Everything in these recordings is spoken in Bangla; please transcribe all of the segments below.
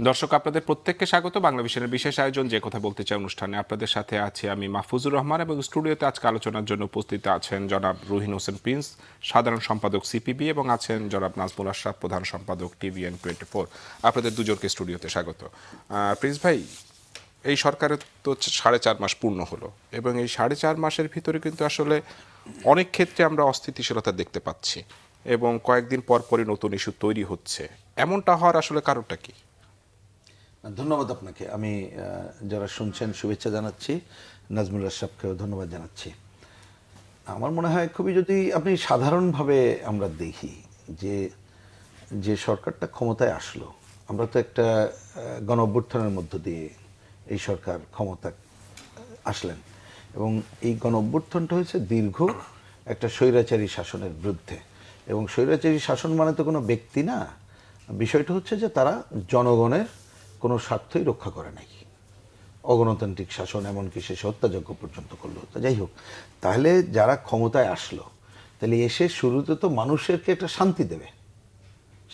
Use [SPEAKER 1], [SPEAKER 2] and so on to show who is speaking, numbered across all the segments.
[SPEAKER 1] দর্শক, আপনাদের প্রত্যেককে স্বাগত বাংলা ভিশনের বিশেষ আয়োজন যে কথা বলতে চাই অনুষ্ঠানে। আপনাদের সাথে আছি আমি মাহফুজুর রহমান এবং স্টুডিওতে আজকে আলোচনার জন্য উপস্থিত আছেন জনাব রুহিন হোসেন প্রিন্স, সাধারণ সম্পাদক সিপিবি, এবং আছেন জনাব নাজমুল আশরাফ, প্রধান সম্পাদক TVN24। আপনাদের দুজনকে স্টুডিওতে স্বাগত। প্রিন্স ভাই, এই সরকারের তো 4.5 মাস পূর্ণ হলো এবং এই 4.5 মাসের ভিতরে কিন্তু আসলে অনেক ক্ষেত্রে আমরা অস্থিতিশীলতা দেখতে পাচ্ছি এবং কয়েকদিন পর পরই নতুন ইস্যু তৈরি হচ্ছে। এমনটা হওয়ার আসলে কারণটা কি?
[SPEAKER 2] ধন্যবাদ আপনাকে। আমি যারা শুনছেন শুভেচ্ছা জানাচ্ছি, নাজমুল আশরাফকেও ধন্যবাদ জানাচ্ছি। আমার মনে হয় খুবই, যদি আপনি সাধারণভাবে আমরা দেখি যে সরকারটা ক্ষমতায় আসলো, আমরা তো একটা গণ অভ্যুত্থানের মধ্য দিয়ে এই সরকার ক্ষমতা আসলেন এবং এই গণ অভ্যুত্থানটা হয়েছে দীর্ঘ একটা স্বৈরাচারী শাসনের বিরুদ্ধে। এবং স্বৈরাচারী শাসন মানে তো কোনো ব্যক্তি না, বিষয়টা হচ্ছে যে তারা জনগণের কোনো স্বার্থই রক্ষা করে নাই। অগণতান্ত্রিক শাসন, এমনকি শেষ হত্যাযজ্ঞ পর্যন্ত করলো। তা যাই হোক, তাহলে যারা ক্ষমতায় আসলো, তাহলে এসে শুরুতে তো মানুষেরকে একটা শান্তি দেবে,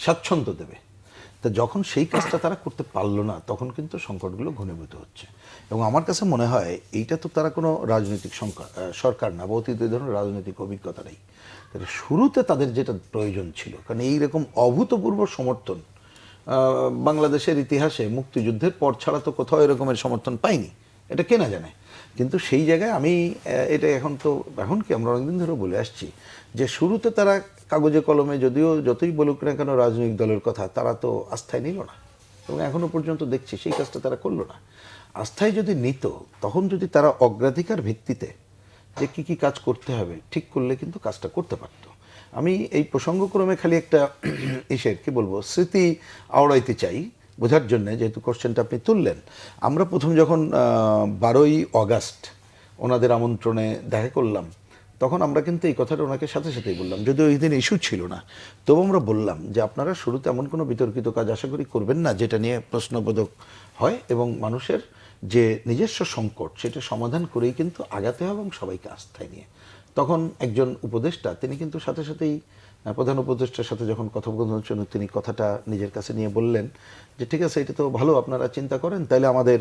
[SPEAKER 2] স্বাচ্ছন্দ্য দেবে। তা যখন সেই কাজটা তারা করতে পারলো না, তখন কিন্তু সংকটগুলো ঘনীভূত হচ্ছে। এবং আমার কাছে মনে হয় এইটা তো তারা কোনো রাজনৈতিক সরকার না, বা অতীত এই ধরনের রাজনৈতিক অভিজ্ঞতা নেই। তাহলে শুরুতে তাদের যেটা প্রয়োজন ছিল, কারণ এইরকম অভূতপূর্ব সমর্থন বাংলাদেশের ইতিহাসে মুক্তিযুদ্ধের পর ছাড়া তো কোথাও এরকমের সমর্থন পাইনি, এটা কেনা জানে। কিন্তু সেই জায়গায় আমি এটা এখন কি আমরা অনেকদিন ধরে বলে আসছি যে শুরুতে তারা কাগজে কলমে যতই বলুক না কেন রাজনৈতিক দলের কথা, তারা তো আস্থায় নিল না এবং এখনো পর্যন্ত দেখছি সেই কাজটা তারা করলো না। আস্থায় যদি নিত, তখন যদি তারা অগ্রাধিকার ভিত্তিতে যে কি কাজ করতে হবে ঠিক করলে কিন্তু কাজটা করতে পারত। আমি এই প্রসঙ্গক্রমে খালি একটা কি বলবো, স্মৃতি আওড়াইতে চাই বোঝার জন্য, যেহেতু কোশ্চেনটা আপনি তুললেন। আমরা প্রথম যখন 12ই অগাস্ট ওনাদের আমন্ত্রণে দেখা করলাম, তখন আমরা কিন্তু এই কথাটা ওনাকে সাথে সাথেই বললাম, যদিও ওই দিন ইস্যু ছিল না, তবু আমরা বললাম যে আপনারা শুরুতে এমন কোনো বিতর্কিত কাজ আশা করি করবেন না যেটা নিয়ে প্রশ্নবোধক হয়, এবং মানুষের যে নিজস্ব সংকট সেটা সমাধান করেই কিন্তু আগাতে হবে, এবং সবাইকে আস্থায় নিয়ে। তখন একজন উপদেষ্টা, তিনি কিন্তু সাথে সাথেই প্রধান উপদেষ্টার সাথে যখন কথোপকথনের জন্য তিনি কথাটা নিজের কাছে নিয়ে বললেন যে ঠিক আছে, এটা তো ভালো, আপনারা চিন্তা করেন, তাইলে আমাদের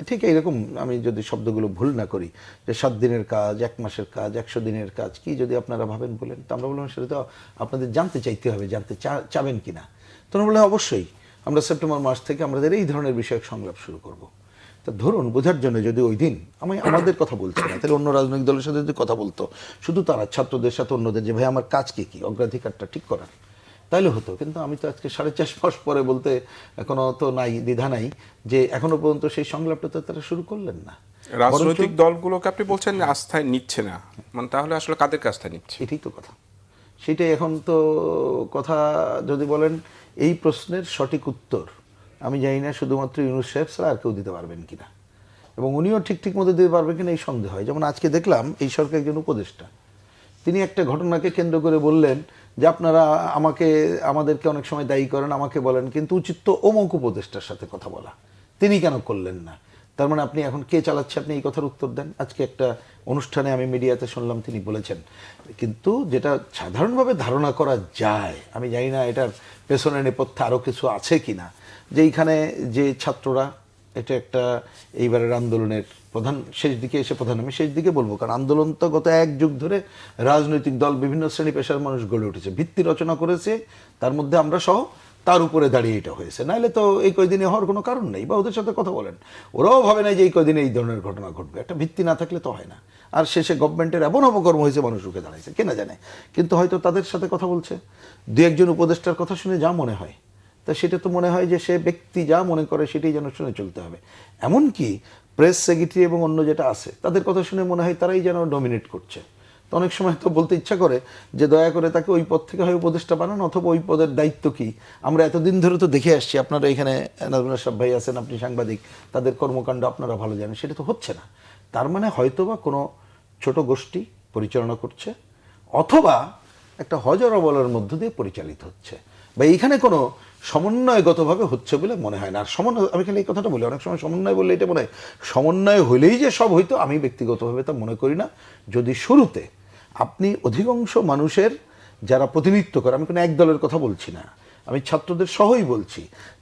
[SPEAKER 2] ঠিক এইরকম, আমি যদি শব্দগুলো ভুল না করি, যে 7 দিনের কাজ, 1 মাসের কাজ, 100 দিনের কাজ কি যদি আপনারা ভাবেন বলেন। তো আমরা বললাম সেটা তো আপনাদের জানতে চাইতে হবে, জানতে চাবেন কিনা। তখন বললেন অবশ্যই, আমরা সেপ্টেম্বর মাস থেকে আমাদের এই ধরনের বিষয়ক সংলাপ শুরু করব। তা ধরুন, বোঝার জন্য যদি ওই দিন আমাদের কথা বলছি না, তাহলে অন্য রাজনৈতিক দলের সাথে যদি কথা বলতো, শুধু তারা ছাত্রদের সাথে অন্যদের, যে ভাই আমার কাজ কি অগ্রাধিকারটা ঠিক করার, তাইলে হতো। কিন্তু আমি তো আজকে 4.5 মাস পরে বলতে এখনো তো নাই, দ্বিধা নাই, যে এখনো পর্যন্ত সেই সংলাপটা তো তারা শুরু করলেন না।
[SPEAKER 1] রাজনৈতিক দলগুলোকে আপনি বলছেন আস্থায় নিচ্ছে না, মানে তাহলে আসলে কাদেরকে আস্থায় নিচ্ছে?
[SPEAKER 2] এটাই তো কথা, সেটাই এখন তো কথা। যদি বলেন এই প্রশ্নের সঠিক উত্তর আমি জানি না শুধুমাত্র ইউনূস সাহেব ছাড়া আর কেউ দিতে পারবেন কিনা, এবং উনিও ঠিক মতো দিতে পারবেন কিনা এই সন্দেহ হয়। যেমন আজকে দেখলাম এই সরকার একজন উপদেষ্টা, তিনি একটা ঘটনাকে কেন্দ্র করে বললেন যে আপনারা আমাদেরকে অনেক সময় দায়ী করেন, আমাকে বলেন, কিন্তু উচিত তো অমুক উপদেষ্টার সাথে কথা বলা, তিনি কেন করলেন না? তার মানে আপনি এখন কে চালাচ্ছে, আপনি এই কথার উত্তর দেন। আজকে একটা অনুষ্ঠানে আমি মিডিয়াতে শুনলাম তিনি বলেছেন, কিন্তু যেটা সাধারণভাবে ধারণা করা যায়, আমি জানি না এটার পেছনে নেপথ্যে আরও কিছু আছে কিনা, যে এইখানে যে ছাত্ররা, এটা একটা এইবারের আন্দোলনের প্রধান শেষ দিকে এসে, আমি শেষ দিকে বলবো, কারণ আন্দোলন তো গত 1 যুগ ধরে রাজনৈতিক দল, বিভিন্ন শ্রেণী পেশার মানুষ গড়ে উঠেছে, ভিত্তি রচনা করেছে, তার মধ্যে আমরা সহ, তার উপরে দাঁড়িয়ে এটা হয়েছে। নাহলে তো এই কয়দিনে হওয়ার কোনো কারণ নেই, বা ওদের সাথে কথা বলেন, ওরাও ভাবে না যে এই কয়দিনে এই ধরনের ঘটনা ঘটবে। একটা ভিত্তি না থাকলে তো হয় না। আর শেষে গভর্নমেন্টের এমন অপকর্ম হয়েছে, মানুষ রুখে দাঁড়াইছে, কেনা জানে। কিন্তু হয়তো তাদের সাথে কথা বলছে, 2-1 জন উপদেষ্টার কথা শুনে যা মনে হয়, তা সেটা তো মনে হয় যে সে ব্যক্তি যা মনে করে সেটাই যেন শুনে চলতে হবে। এমনকি প্রেস সেক্রেটারি এবং অন্য যেটা আছে, তাদের কথা শুনে মনে হয় তারাই যেন ডমিনেট করছে। তো অনেক সময় তো বলতে ইচ্ছা করে যে দয়া করে তাকে ওই পদ থেকে হয় উপদেষ্টা বানান, অথবা ওই পদের দায়িত্ব কি। আমরা এতদিন ধরে তো দেখে আসছি, আপনারা এখানে নাজমুল আশরাফ ভাই আছেন, আপনি সাংবাদিক, তাদের কর্মকাণ্ড আপনারা ভালো জানেন, সেটা তো হচ্ছে না। তার মানে হয়তোবা কোনো ছোট গোষ্ঠী পরিচালনা করছে, অথবা একটা হজরবলের মধ্য দিয়ে পরিচালিত হচ্ছে। বা এইখানে কোনো সমন্বয়গতভাবে হচ্ছে বলে মনে হয় না। আর সমন্বয়, আমি খালি এই কথাটা বলি, অনেক সময় সমন্বয় বললে এটা মনে হয় সমন্বয় হলেই যে সব হইতো, আমি ব্যক্তিগতভাবে তা মনে করি না। যদি শুরুতে আপনি অধিকাংশ মানুষের যারা প্রতিনিধিত্ব করে, আমি কোনো এক দলের কথা বলছি না, আমি ছাত্রদের সহই বলছি,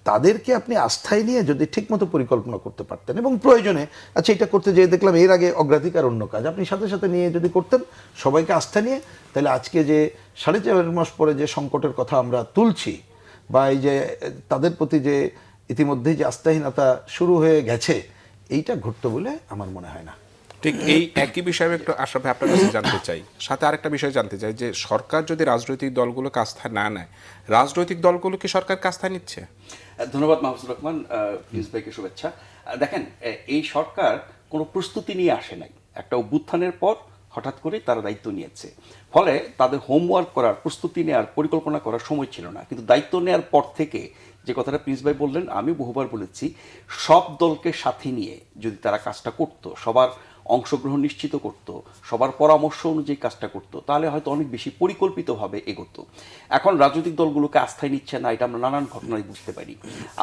[SPEAKER 2] তাদেরকে আপনি আস্থায় নিয়ে যদি ঠিকমতো পরিকল্পনা করতে পারতেন এবং প্রয়োজনে, আচ্ছা এটা করতে যেয়ে দেখলাম এর আগে অগ্রাধিকার অন্য কাজ, আপনি সাথে সাথে নিয়ে যদি করতেন সবাইকে আস্থা নিয়ে, তাহলে আজকে যে 4.5 মাস পরে যে সংকটের কথা আমরা তুলছি, বা এই যে তাদের প্রতি যে ইতিমধ্যেই যে আস্থাহীনতা শুরু হয়ে গেছে, এইটা ঘটতো বলে আমার মনে হয় না।
[SPEAKER 1] ঠিক এই একই বিষয়ে একটু আশরাফ ভাই আপনার কাছে জানতে চাই, সাথে আরেকটা বিষয় জানতে চাই যে সরকার যদি রাজনৈতিক দলগুলোকে আস্থায় না নেয়, রাজনৈতিক দলগুলো কি সরকার আস্থায় নিচ্ছে?
[SPEAKER 3] ধন্যবাদ মাহফুজুর রহমান, প্রিন্স ভাইকে শুভেচ্ছা। দেখেন, এই সরকার কোনো প্রস্তুতি নিয়ে আসে নাই। একটা অভ্যুত্থানের পর হঠাৎ করে তারা দায়িত্ব নিয়েছে, ফলে তাদের হোমওয়ার্ক করার, প্রস্তুতি নেওয়ার, পরিকল্পনা করার সময় ছিল না। কিন্তু দায়িত্ব নেওয়ার পর থেকে যে কথাটা প্রিন্স ভাই বললেন, আমি বহুবার বলেছি, সব দলকে সাথে নিয়ে যদি তারা কাজটা করত, সবার অংশগ্রহণ নিশ্চিত করত, সবার পরামর্শ অনুযায়ী কাজটা করত, তাহলে হয়তো অনেক বেশি পরিকল্পিতভাবে এগোতো। এখন রাজনৈতিক দলগুলোকে আস্থায় নিচ্ছে না, এটা আমরা নানান ঘটনায় বুঝতে পারি।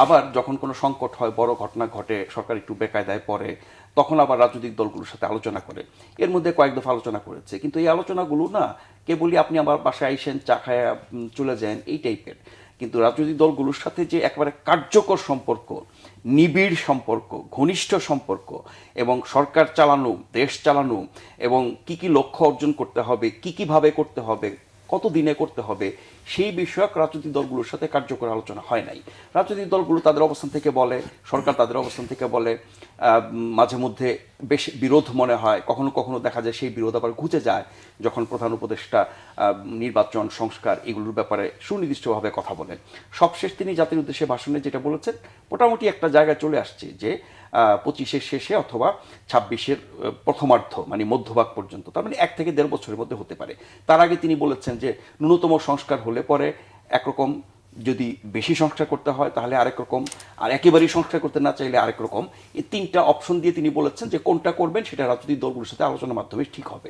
[SPEAKER 3] আবার যখন কোনো সংকট হয়, বড় ঘটনা ঘটে, সরকার একটু বেকায়দায় পড়ে, তখন আবার রাজনৈতিক দলগুলোর সাথে আলোচনা করে। এর মধ্যে কয়েক দফা আলোচনা করেছে, কিন্তু এই আলোচনাগুলো না কেবলই আপনি আমার বাসায় আইসেন, চা খায় চলে যান, এই টাইপের। কিন্তু রাজনৈতিক দলগুলোর সাথে যে একেবারে কার্যকর সম্পর্ক, নিবিড় সম্পর্ক, ঘনিষ্ঠ সম্পর্ক, এবং সরকার চালানো, দেশ চালানো, এবং কি কি লক্ষ্য অর্জন করতে হবে, কিভাবে করতে হবে, কত দিনে করতে হবে, সেই বিষয়ক রাজনৈতিক দলগুলোর সাথে কার্যকর আলোচনা হয় নাই। রাজনৈতিক দলগুলো তাদের অবস্থান থেকে বলে, সরকার তাদের অবস্থান থেকে বলে, মাঝে মধ্যে বেশ বিরোধ মনে হয়, কখনো কখনো দেখা যায় সেই বিরোধ আবার ঘুচে যায় যখন প্রধান উপদেষ্টা নির্বাচন, সংস্কার এগুলোর ব্যাপারে সুনির্দিষ্টভাবে কথা বলেন। সবশেষ তিনি জাতির উদ্দেশ্যে ভাষণে যেটা বলেছেন, মোটামুটি একটা জায়গায় চলে আসছে যে 25-এর শেষে অথবা 26-এর প্রথমার্ধ, মানে মধ্যভাগ পর্যন্ত, তার মানে 1 থেকে 1.5 বছরের মধ্যে হতে পারে। তার আগে তিনি বলেছেন যে ন্যূনতম সংস্কার হলে পরে একরকম, যদি বেশি সংস্কার করতে হয় তাহলে আরেক রকম, আর একেবারেই সংস্কার করতে না চাইলে আরেক রকম। এই 3টা অপশন দিয়ে তিনি বলেছেন যে কোনটা করবেন সেটা রাজনৈতিক দলগুলোর সাথে আলোচনার মাধ্যমে ঠিক হবে।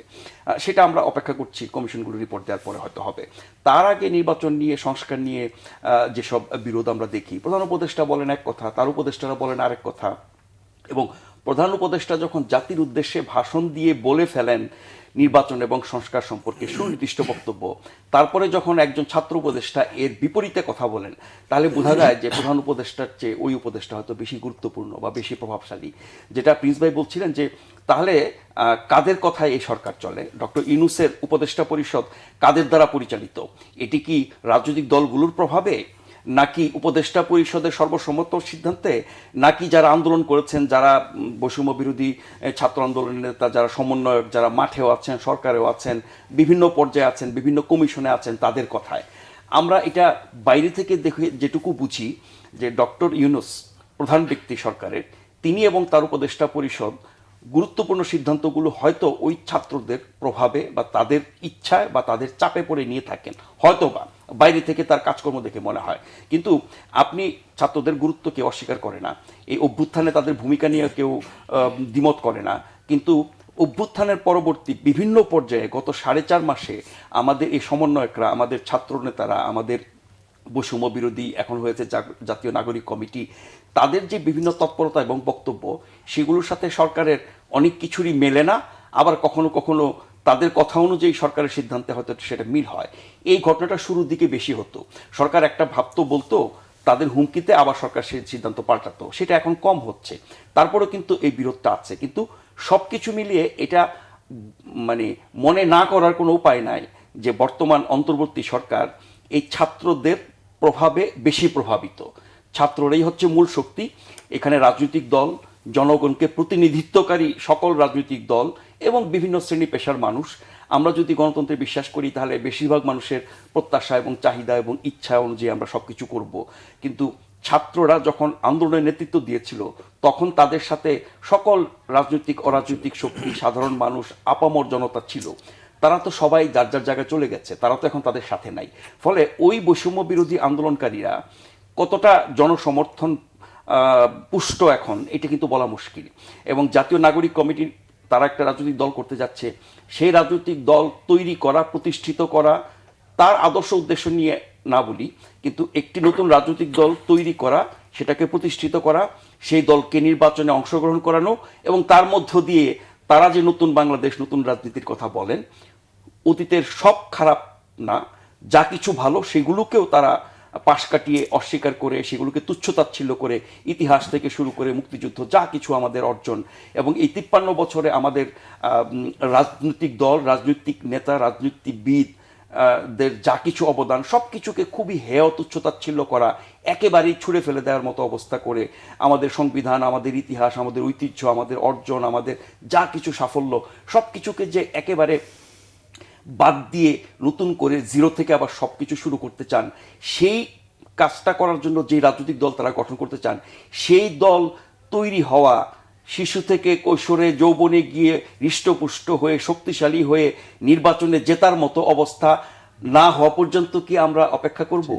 [SPEAKER 3] সেটা আমরা অপেক্ষা করছি, কমিশনগুলো রিপোর্ট দেওয়ার পরে হয়তো হবে। তার আগে নির্বাচন নিয়ে, সংস্কার নিয়ে যেসব বিরোধ আমরা দেখি, প্রধান উপদেষ্টা বলেন এক কথা, তার উপদেষ্টারা বলেন আরেক কথা, এবং প্রধান উপদেষ্টা যখন জাতির উদ্দেশ্যে ভাষণ দিয়ে বলে ফেলেন নির্বাচন এবং সংস্কার সম্পর্কে সুনির্দিষ্ট বক্তব্য, তারপরে যখন একজন ছাত্র উপদেষ্টা এর বিপরীতে কথা বলেন, তাহলে বোঝা যায় যে প্রধান উপদেষ্টার চেয়ে ওই উপদেষ্টা হয়তো বেশি গুরুত্বপূর্ণ বা বেশি প্রভাবশালী। যেটা প্রিন্স ভাই বলছিলেন যে তাহলে কাদের কথায় এই সরকার চলে, ডক্টর ইউনূসের উপদেষ্টা পরিষদ কাদের দ্বারা পরিচালিত? এটি কি রাজনৈতিক দলগুলোর প্রভাবে, নাকি উপদেষ্টা পরিষদের সর্বসম্মত সিদ্ধান্তে, নাকি যারা আন্দোলন করেছেন, যারা বৈষম্য বিরোধী ছাত্র আন্দোলনের নেতা, যারা সমন্বয়ক, যারা মাঠেও আছেন, সরকারেও আছেন, বিভিন্ন পর্যায়ে আছেন, বিভিন্ন কমিশনে আছেন, তাদের কথায়? আমরা এটা বাইরে থেকে দেখে যেটুকু বুঝি যে ডক্টর ইউনূস প্রধান ব্যক্তি সরকারের, তিনি এবং তার উপদেষ্টা পরিষদ গুরুত্বপূর্ণ সিদ্ধান্তগুলো হয়তো ওই ছাত্রদের প্রভাবে বা তাদের ইচ্ছায় বা তাদের চাপে পড়ে নিয়ে থাকেন, হয়তো বা বাইরে থেকে তার কাজকর্ম দেখে মনে হয়। কিন্তু আপনি ছাত্রদের গুরুত্ব কেউ অস্বীকার করে না, এই অভ্যুত্থানে তাদের ভূমিকা নিয়ে কেউ দ্বিমত করে না, কিন্তু অভ্যুত্থানের পরবর্তী বিভিন্ন পর্যায়ে গত 4.5 মাসে আমাদের এই সমন্বয়করা, আমাদের ছাত্র নেতারা, আমাদের বৈষম্য বিরোধী, এখন হয়েছে জাতীয় নাগরিক কমিটি, তাদের যে বিভিন্ন তৎপরতা এবং বক্তব্য, সেগুলোর সাথে সরকারের অনেক কিছুরই মেলে না, আবার কখনো কখনো তাদের কথা অনুযায়ী সরকারের সিদ্ধান্তে হয়তো সেটা মিল হয়। এই ঘটনাটা শুরুর দিকে বেশি হতো, সরকার একটা ভাবতো, বলতো, তাদের হুমকিতে আবার সরকার সেই সিদ্ধান্ত পাল্টাতো, সেটা এখন কম হচ্ছে। তারপরেও কিন্তু এই বিরোধটা আছে, কিন্তু সব কিছু মিলিয়ে এটা মানে মনে না করার কোনো উপায় নাই যে বর্তমান অন্তর্বর্তী সরকার এই ছাত্রদের প্রভাবে বেশি প্রভাবিত। ছাত্ররাই হচ্ছে মূল শক্তি। এখানে রাজনৈতিক দল, জনগণকে প্রতিনিধিত্বকারী সকল রাজনৈতিক দল এবং বিভিন্ন শ্রেণী পেশার মানুষ, আমরা যদি গণতন্ত্রে বিশ্বাস করি তাহলে বেশিরভাগ মানুষের প্রত্যাশা এবং চাহিদা এবং ইচ্ছা অনুযায়ী আমরা সব কিছু করব। কিন্তু ছাত্ররা যখন আন্দোলনের নেতৃত্ব দিয়েছিল, তখন তাদের সাথে সকল রাজনৈতিক অরাজনৈতিক শক্তি, সাধারণ মানুষ, আপামর জনতা ছিল। তারা তো সবাই যার যার জায়গায় চলে গেছে, তারা তো এখন তাদের সাথে নাই। ফলে ওই বৈষম্য বিরোধী আন্দোলনকারীরা কতটা জনসমর্থন পুষ্ট এখন, এটা কিন্তু বলা মুশকিল। এবং জাতীয় নাগরিক কমিটির, তারা একটা রাজনৈতিক দল করতে যাচ্ছে, সেই রাজনৈতিক দল তৈরি করা, প্রতিষ্ঠিত করা, তার আদর্শ উদ্দেশ্য নিয়ে না বলি, কিন্তু একটি নতুন রাজনৈতিক দল তৈরি করা, সেটাকে প্রতিষ্ঠিত করা, সেই দলকে নির্বাচনে অংশগ্রহণ করানো, এবং তার মধ্য দিয়ে তারা যে নতুন বাংলাদেশ, নতুন রাজনীতির কথা বলেন, অতীতের সব খারাপ না, যা কিছু ভালো সেগুলোকেও তারা পাশ কাটিয়ে অস্বীকার করে, সেগুলোকে তুচ্ছতাচ্ছিল্য করে, ইতিহাস থেকে শুরু করে মুক্তিযুদ্ধ, যা কিছু আমাদের অর্জন এবং এই 53 বছরে আমাদের রাজনৈতিক দল, রাজনৈতিক নেতা, রাজনীতিবিদ দের যা কিছু অবদান, সব কিছুকে খুবই হেয় তুচ্ছতাচ্ছিল্য করা, একেবারেই ছুঁড়ে ফেলে দেওয়ার মতো অবস্থা করে আমাদের সংবিধান, আমাদের ইতিহাস, আমাদের ঐতিহ্য, আমাদের অর্জন, আমাদের যা কিছু সাফল্য, সব কিছুকে যে একেবারে বাদ দিয়ে নতুন করে জিরো থেকে আবার সব কিছু শুরু করতে চান, সেই কাজটা করার জন্য যে রাজনৈতিক দল তারা গঠন করতে চান, সেই দল তৈরি হওয়া, শিশু থেকে কৈশোরে যৌবনে গিয়ে হৃষ্টপুষ্ট হয়ে শক্তিশালী হয়ে নির্বাচনে জেতার মতো অবস্থা না হওয়া পর্যন্ত কি আমরা অপেক্ষা করব?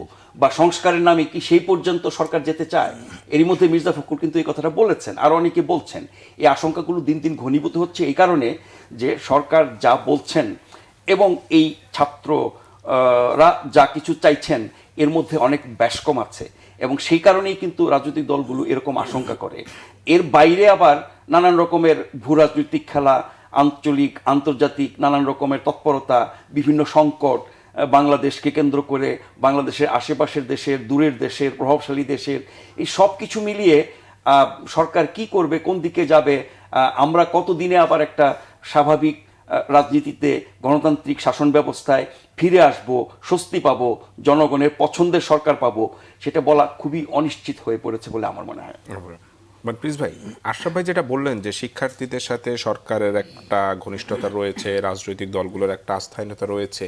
[SPEAKER 3] বা সংস্কারের নামে কি সেই পর্যন্ত সরকার যেতে চায়? এরই মধ্যে মির্জা ফখরুল কিন্তু এই কথাটা বলেছেন, আর অনেকে বলছেন। এই আশঙ্কাগুলো দিন দিন ঘনীভূত হচ্ছে এই কারণে যে সরকার যা বলছেন এবং এই ছাত্ররা যা কিছু চাইছেন এর মধ্যে অনেক ব্যাসকম আছে, এবং সেই কারণেই কিন্তু রাজনৈতিক দলগুলো এরকম আশঙ্কা করে। এর বাইরে আবার নানান রকমের ভূ রাজনৈতিক খেলা, আঞ্চলিক আন্তর্জাতিক নানান রকমের তৎপরতা, বিভিন্ন সংকট, বাংলাদেশকে কেন্দ্র করে বাংলাদেশের আশেপাশের দেশের, দূরের দেশের, প্রভাবশালী দেশের, এই সব কিছু মিলিয়ে সরকার কি করবে, কোন দিকে যাবে, আমরা কতদিনে আবার একটা স্বাভাবিক রাজনীতিতে, গণতান্ত্রিক শাসন ব্যবস্থায় ফিরে আসব, স্বস্তি পাবো, জনগণের পছন্দের সরকার পাবো, সেটা বলা খুবই অনিশ্চিত হয়ে পড়েছে বলে আমার মনে হয়।
[SPEAKER 1] বাট প্লিজ ভাই, আশরাফ ভাই যেটা বললেন যে শিক্ষার্থীদের সাথে সরকারের একটা ঘনিষ্ঠতা রয়েছে, রাজনৈতিক দলগুলোর একটা আস্থাহীনতা রয়েছে,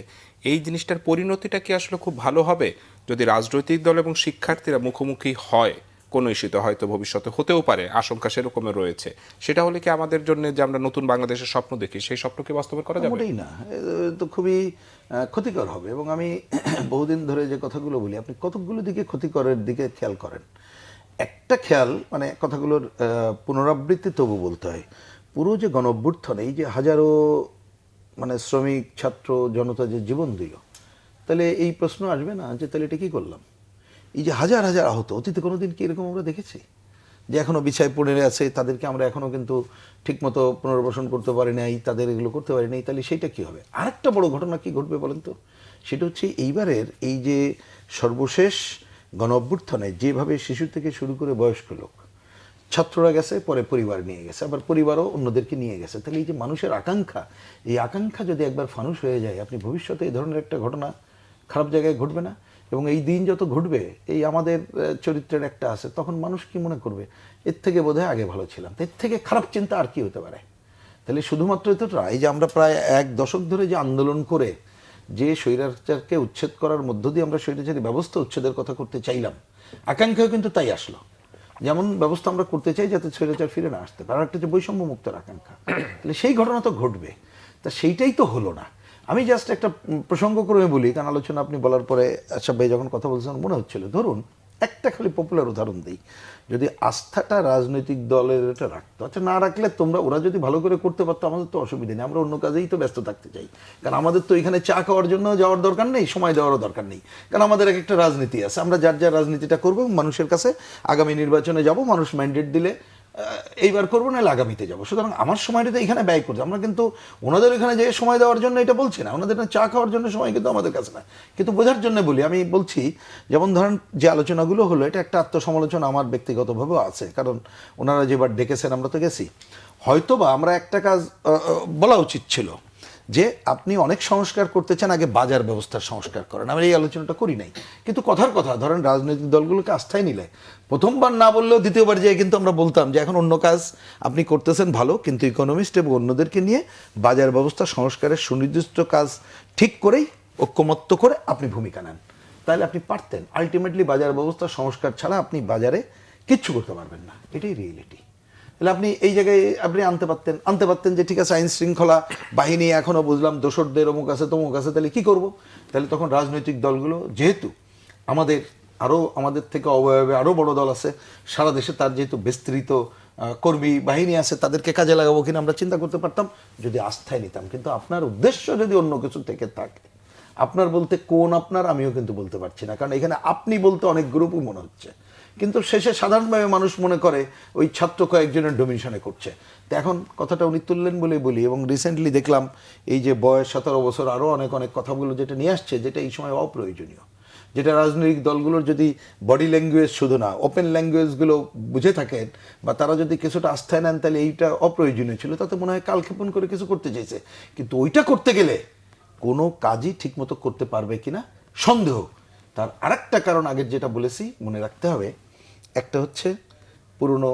[SPEAKER 1] এই জিনিসটার পরিণতিটা কি আসলে খুব ভালো হবে যদি রাজনৈতিক দল এবং শিক্ষার্থীরা মুখোমুখি হয় কোনো ইস্যুতে? হয়তো ভবিষ্যতে হতেও পারে, আশঙ্কা সেরকমের রয়েছে। সেটা হলে কি আমাদের জন্য যে আমরা নতুন বাংলাদেশের স্বপ্ন দেখি, সেই স্বপ্নকে বাস্তবায়ন করা যাবে?
[SPEAKER 2] মোটেই না, তো খুবই ক্ষতিকর হবে। এবং আমি বহুদিন ধরে যে কথাগুলো বলি, আপনি কতকগুলো দিকে ক্ষতিকরের দিকে খেয়াল করেন। একটা খেয়াল, মানে কথাগুলোর পুনরাবৃত্তি তবু বলতে হয়, পুরো যে গণ অভ্যুত্থান, এই যে হাজারো মানে শ্রমিক, ছাত্র জনতা যে জীবন দিল, তাহলে এই প্রশ্ন আসবে না যে তাহলে এটা কী করলাম? এই যে হাজার হাজার আহত, অতীতে কোনোদিন কি এরকম আমরা দেখেছি যে এখনও বিছায় পড়ে আছে, তাদেরকে আমরা এখনও কিন্তু ঠিকমতো পুনর্বাসন করতে পারি নাই, তাদের এগুলো করতে পারি নাই, তাহলে সেইটা কী হবে? আরেকটা বড় ঘটনা কি ঘটবে বলেন তো? সেটা হচ্ছে এইবারের এই যে সর্বশেষ গণ অভ্যুত্থানে যেভাবে শিশু থেকে শুরু করে বয়স্ক লোক, ছাত্ররা গেছে, পরে পরিবার নিয়ে গেছে, আবার পরিবারও অন্যদেরকে নিয়ে গেছে, তাহলে এই যে মানুষের আকাঙ্ক্ষা, এই আকাঙ্ক্ষা যদি একবার ফানুস হয়ে যায়, আপনি ভবিষ্যতে এই ধরনের একটা ঘটনা খারাপ জায়গায় ঘটবে না? এবং এই দিন যত ঘটবে, এই আমাদের চরিত্রের একটা আছে, তখন মানুষ কি মনে করবে, এর থেকে বোধহয় আগে ভালো ছিলাম, এর থেকে খারাপ চিন্তা আর কি হতে পারে? তাহলে শুধুমাত্র এতটা, এই যে আমরা প্রায় 1 দশক ধরে যে আন্দোলন করে যে স্বৈরাচারকে উচ্ছেদ করার মধ্য দিয়ে আমরা স্বৈরাচারী ব্যবস্থা উচ্ছেদের কথা করতে চাইলাম, আকাঙ্ক্ষাও কিন্তু তাই আসলো। যেমন ব্যবস্থা আমরা করতে চাই যাতে স্বৈরাচার ফিরে না আসতে পারে, একটা যে বৈষম্য মুক্তের আকাঙ্ক্ষা, তাহলে সেই ঘটনা তো ঘটবে, তা সেইটাই তো হলো না। আমি জাস্ট একটা প্রসঙ্গ করে বলি, কারণ আলোচনা আপনি বলার পরে আচ্ছা ভাই যখন কথা বলছেন মনে হচ্ছিল, ধরুন একটা খালি পপুলার উদাহরণ দিই, যদি আস্থাটা রাজনৈতিক দলের এটা রাখতো, আচ্ছা না রাখলে তোমরা, ওরা যদি ভালো করে করতে পারতো আমাদের তো অসুবিধা নেই, আমরা অন্য কাজেই তো ব্যস্ত থাকতে চাই, কারণ আমাদের তো এখানে চা খাওয়ার জন্য যাওয়ার দরকার নেই, সময় দেওয়ারও দরকার নেই, কারণ আমাদের একটা রাজনীতি আছে, আমরা যার যার রাজনীতিটা করবো এবং মানুষের কাছে আগামী নির্বাচনে যাব, মানুষ ম্যান্ডেট দিলে এইবার করবো, না আগামীতে যাবো, সুতরাং আমার সময়টা তো এখানে ব্যয় করছে। আমরা কিন্তু ওনাদের এখানে যে সময় দেওয়ার জন্য এটা বলছি না, ওনাদের চা খাওয়ার জন্য সময় কিন্তু আমাদের কাছে না, কিন্তু বোঝার জন্য বলি। আমি বলছি, যেমন ধরেন যে আলোচনাগুলো হলো, এটা একটা আত্মসমালোচনা আমার ব্যক্তিগতভাবেও আছে, কারণ ওনারা যেবার ডেকেছেন আমরা তো গেছি, হয়তোবা আমরা একটা কাজ বলা উচিত ছিল যে আপনি অনেক সংস্কার করতে চান, আগে বাজার ব্যবস্থার সংস্কার করেন। আমরা এই আলোচনাটা করি নাই, কিন্তু কথার কথা ধরেন রাজনৈতিক দলগুলোকে আস্থায় নিলে প্রথমবার না বললেও দ্বিতীয়বার যেয়ে কিন্তু আমরা বলতাম যে এখন অন্য কাজ আপনি করতেছেন ভালো, কিন্তু ইকোনমিস্ট এবং অন্যদেরকে নিয়ে বাজার ব্যবস্থা সংস্কারের সুনির্দিষ্ট কাজ ঠিক করেই ঐক্যমত্য করে আপনি ভূমিকা নেন, তাহলে আপনি পারতেন। আলটিমেটলি বাজার ব্যবস্থা সংস্কার ছাড়া আপনি বাজারে কিচ্ছু করতে পারবেন না, এটাই রিয়েলিটি। তাহলে আপনি এই জায়গায় আপনি আনতে পারতেন যে ঠিক আছে, আইন শৃঙ্খলা বাহিনী এখনও বুঝলাম দোসরদের অমুক আছে তমুক আছে, তাহলে কি করব? তাহলে তখন রাজনৈতিক দলগুলো, যেহেতু আমাদের থেকে অবয়বে আরও বড় দল আছে সারা দেশে, তার যেহেতু বিস্তৃত কর্মী বাহিনী আছে, তাদেরকে কাজে লাগাবো কিনা আমরা চিন্তা করতে পারতাম যদি আস্থায় নিতাম। কিন্তু আপনার উদ্দেশ্য যদি অন্য কিছু থেকে থাকে, আপনার বলতে কোন আপনার আমিও কিন্তু বলতে পারছি না, কারণ এখানে আপনি বলতে অনেক গ্রুপও মনে হচ্ছে, কিন্তু শেষে সাধারণভাবে মানুষ মনে করে ওই ছাত্র কয়েকজনের ডোমিনেশনে করছে। তো এখন কথাটা উনি তুললেন বলে বলি, এবং রিসেন্টলি দেখলাম এই যে বয়স 17 বছর আরও অনেক অনেক কথাগুলো যেটা নিয়ে আসছে, যেটা এই সময় অপ্রয়োজনীয়, যেটা রাজনৈতিক দলগুলোর যদি বডি ল্যাঙ্গুয়েজ শুধু না ওপেন ল্যাঙ্গুয়েজগুলো বুঝে থাকেন বা তারা যদি কিছুটা আস্থায় নেন, তাহলে এইটা অপ্রয়োজনীয় ছিল। তাতে মনে হয় কালক্ষেপণ করে কিছু করতে চাইছে, কিন্তু ওইটা করতে গেলে কোনো কাজই ঠিকমতো করতে পারবে কিনা সন্দেহ। তার আরেকটা কারণ আগের যেটা বলেছি মনে রাখতে হবে, একটা হচ্ছে পুরনো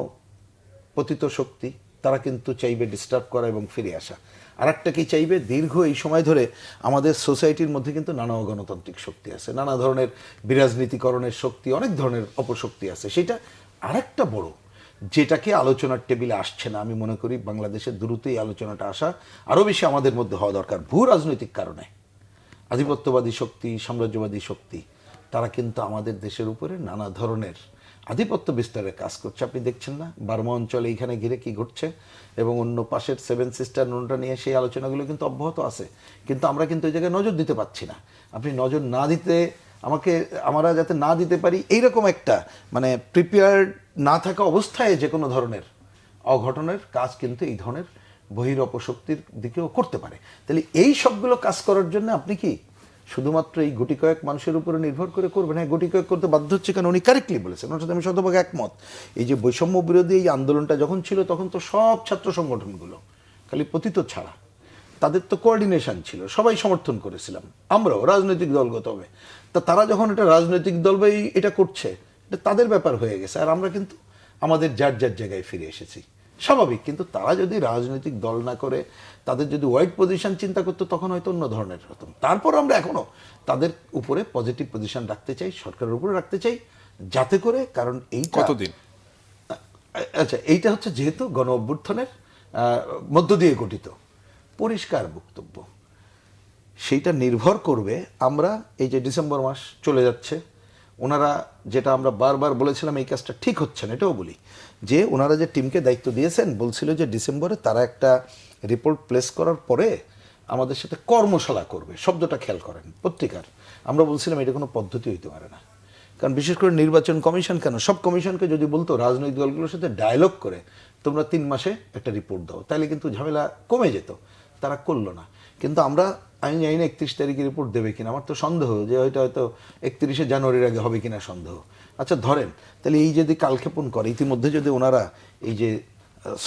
[SPEAKER 2] পতিত শক্তি, তারা কিন্তু চাইবে ডিস্টার্ব করা এবং ফিরে আসা। আর একটা কি চাইবে, দীর্ঘ এই সময় ধরে আমাদের সোসাইটির মধ্যে কিন্তু নানা গণতান্ত্রিক শক্তি আছে, নানা ধরনের বিরাজনীতিকরণের শক্তি, অনেক ধরনের অপশক্তি আছে। সেটা আরেকটা বড় যেটাকে আলোচনার টেবিলে আসছে না। আমি মনে করি বাংলাদেশের দ্রুতই আলোচনাটা আসা আরও বেশি আমাদের মধ্যে হওয়া দরকার। ভূ রাজনৈতিক কারণে আধিপত্যবাদী শক্তি, সাম্রাজ্যবাদী শক্তি, তারা কিন্তু আমাদের দেশের উপরে নানা ধরনের আধিপত্য বিস্তারের কাজ করছে। আপনি দেখছেন না বার্মা অঞ্চলে এইখানে ঘিরে কি ঘটছে, এবং অন্য পাশের 7 সিস্টার নোনটা নিয়ে সেই আলোচনাগুলো কিন্তু অব্যাহত আছে, কিন্তু আমরা কিন্তু ওই জায়গায় নজর দিতে পারছি না। আপনি নজর না দিতে আমরা যাতে না দিতে পারি এইরকম একটা মানে প্রিপেয়ার্ড না থাকা অবস্থায় যে কোনো ধরনের অঘটনের কাজ কিন্তু এই ধরনের বহির অপশক্তির দিকেও করতে পারে। তাহলে এই সবগুলো কাজ করার জন্য আপনি কি শুধুমাত্র এই গুটি কয়েক মানুষের উপরে নির্ভর করে করবেন? হ্যাঁ, গুটি কয়েক করতে বাধ্য হচ্ছে, কারণ উনি কারেক্টলি বলেছেন, ওর সাথে আমি শতভাগ একমত। এই যে বৈষম্য বিরোধী এই আন্দোলনটা যখন ছিল, তখন তো সব ছাত্র সংগঠনগুলো, খালি পতিত ছাড়া, তাদের তো কোঅর্ডিনেশন ছিল, সবাই সমর্থন করেছিলাম, আমরাও রাজনৈতিক দলগত হবে। তা তারা যখন এটা রাজনৈতিক দল বা এটা করছে, এটা তাদের ব্যাপার হয়ে গেছে, আর আমরা কিন্তু আমাদের যার যার জায়গায় ফিরে এসেছি, স্বাভাবিক। কিন্তু তারা যদি রাজনৈতিক দল না করে তাদের যদি ওয়াইড পজিশন চিন্তা করতো, তখন হয়তো অন্য ধরনের হতো। তারপর আমরা এখনো তাদের উপরে পজিটিভ পজিশন রাখতে চাই, সরকারের উপরে রাখতে চাই, যাতে করে, কারণ এই
[SPEAKER 1] কতদিন
[SPEAKER 2] আচ্ছা, এইটা হচ্ছে যেহেতু গণ অভ্যুত্থানের মধ্য দিয়ে গঠিত পরিষ্কার বক্তব্য, সেইটা নির্ভর করবে। আমরা এই যে ডিসেম্বর মাস চলে যাচ্ছে, ওনারা যেটা আমরা বারবার বলেছিলাম এই কাজটা ঠিক হচ্ছে না, এটাও বলি যে ওনারা যে টিমকে দায়িত্ব দিয়েছেন, বলছিল যে ডিসেম্বরে তারা একটা রিপোর্ট প্লেস করার পরে আমাদের সাথে কর্মশালা করবে। শব্দটা খেয়াল করেন পত্রিকার, আমরা বলছিলাম এটা কোনো পদ্ধতি হইতে পারে না, কারণ বিশেষ করে নির্বাচন কমিশন কেন, সব কমিশনকে যদি বলতো রাজনৈতিক দলগুলোর সাথে ডায়ালগ করে তোমরা 3 মাসে একটা রিপোর্ট দাও, তাহলে কিন্তু ঝামেলা কমে যেত। তারা করলো না। কিন্তু আমি জানি না 31 তারিখে রিপোর্ট দেবে কিনা, আমার তো সন্দেহ যে হয়তো 31শে জানুয়ারির আগে হবে কিনা সন্দেহ। আচ্ছা ধরেন, তাহলে এই যদি কালক্ষেপণ করে, ইতিমধ্যে যদি ওনারা এই যে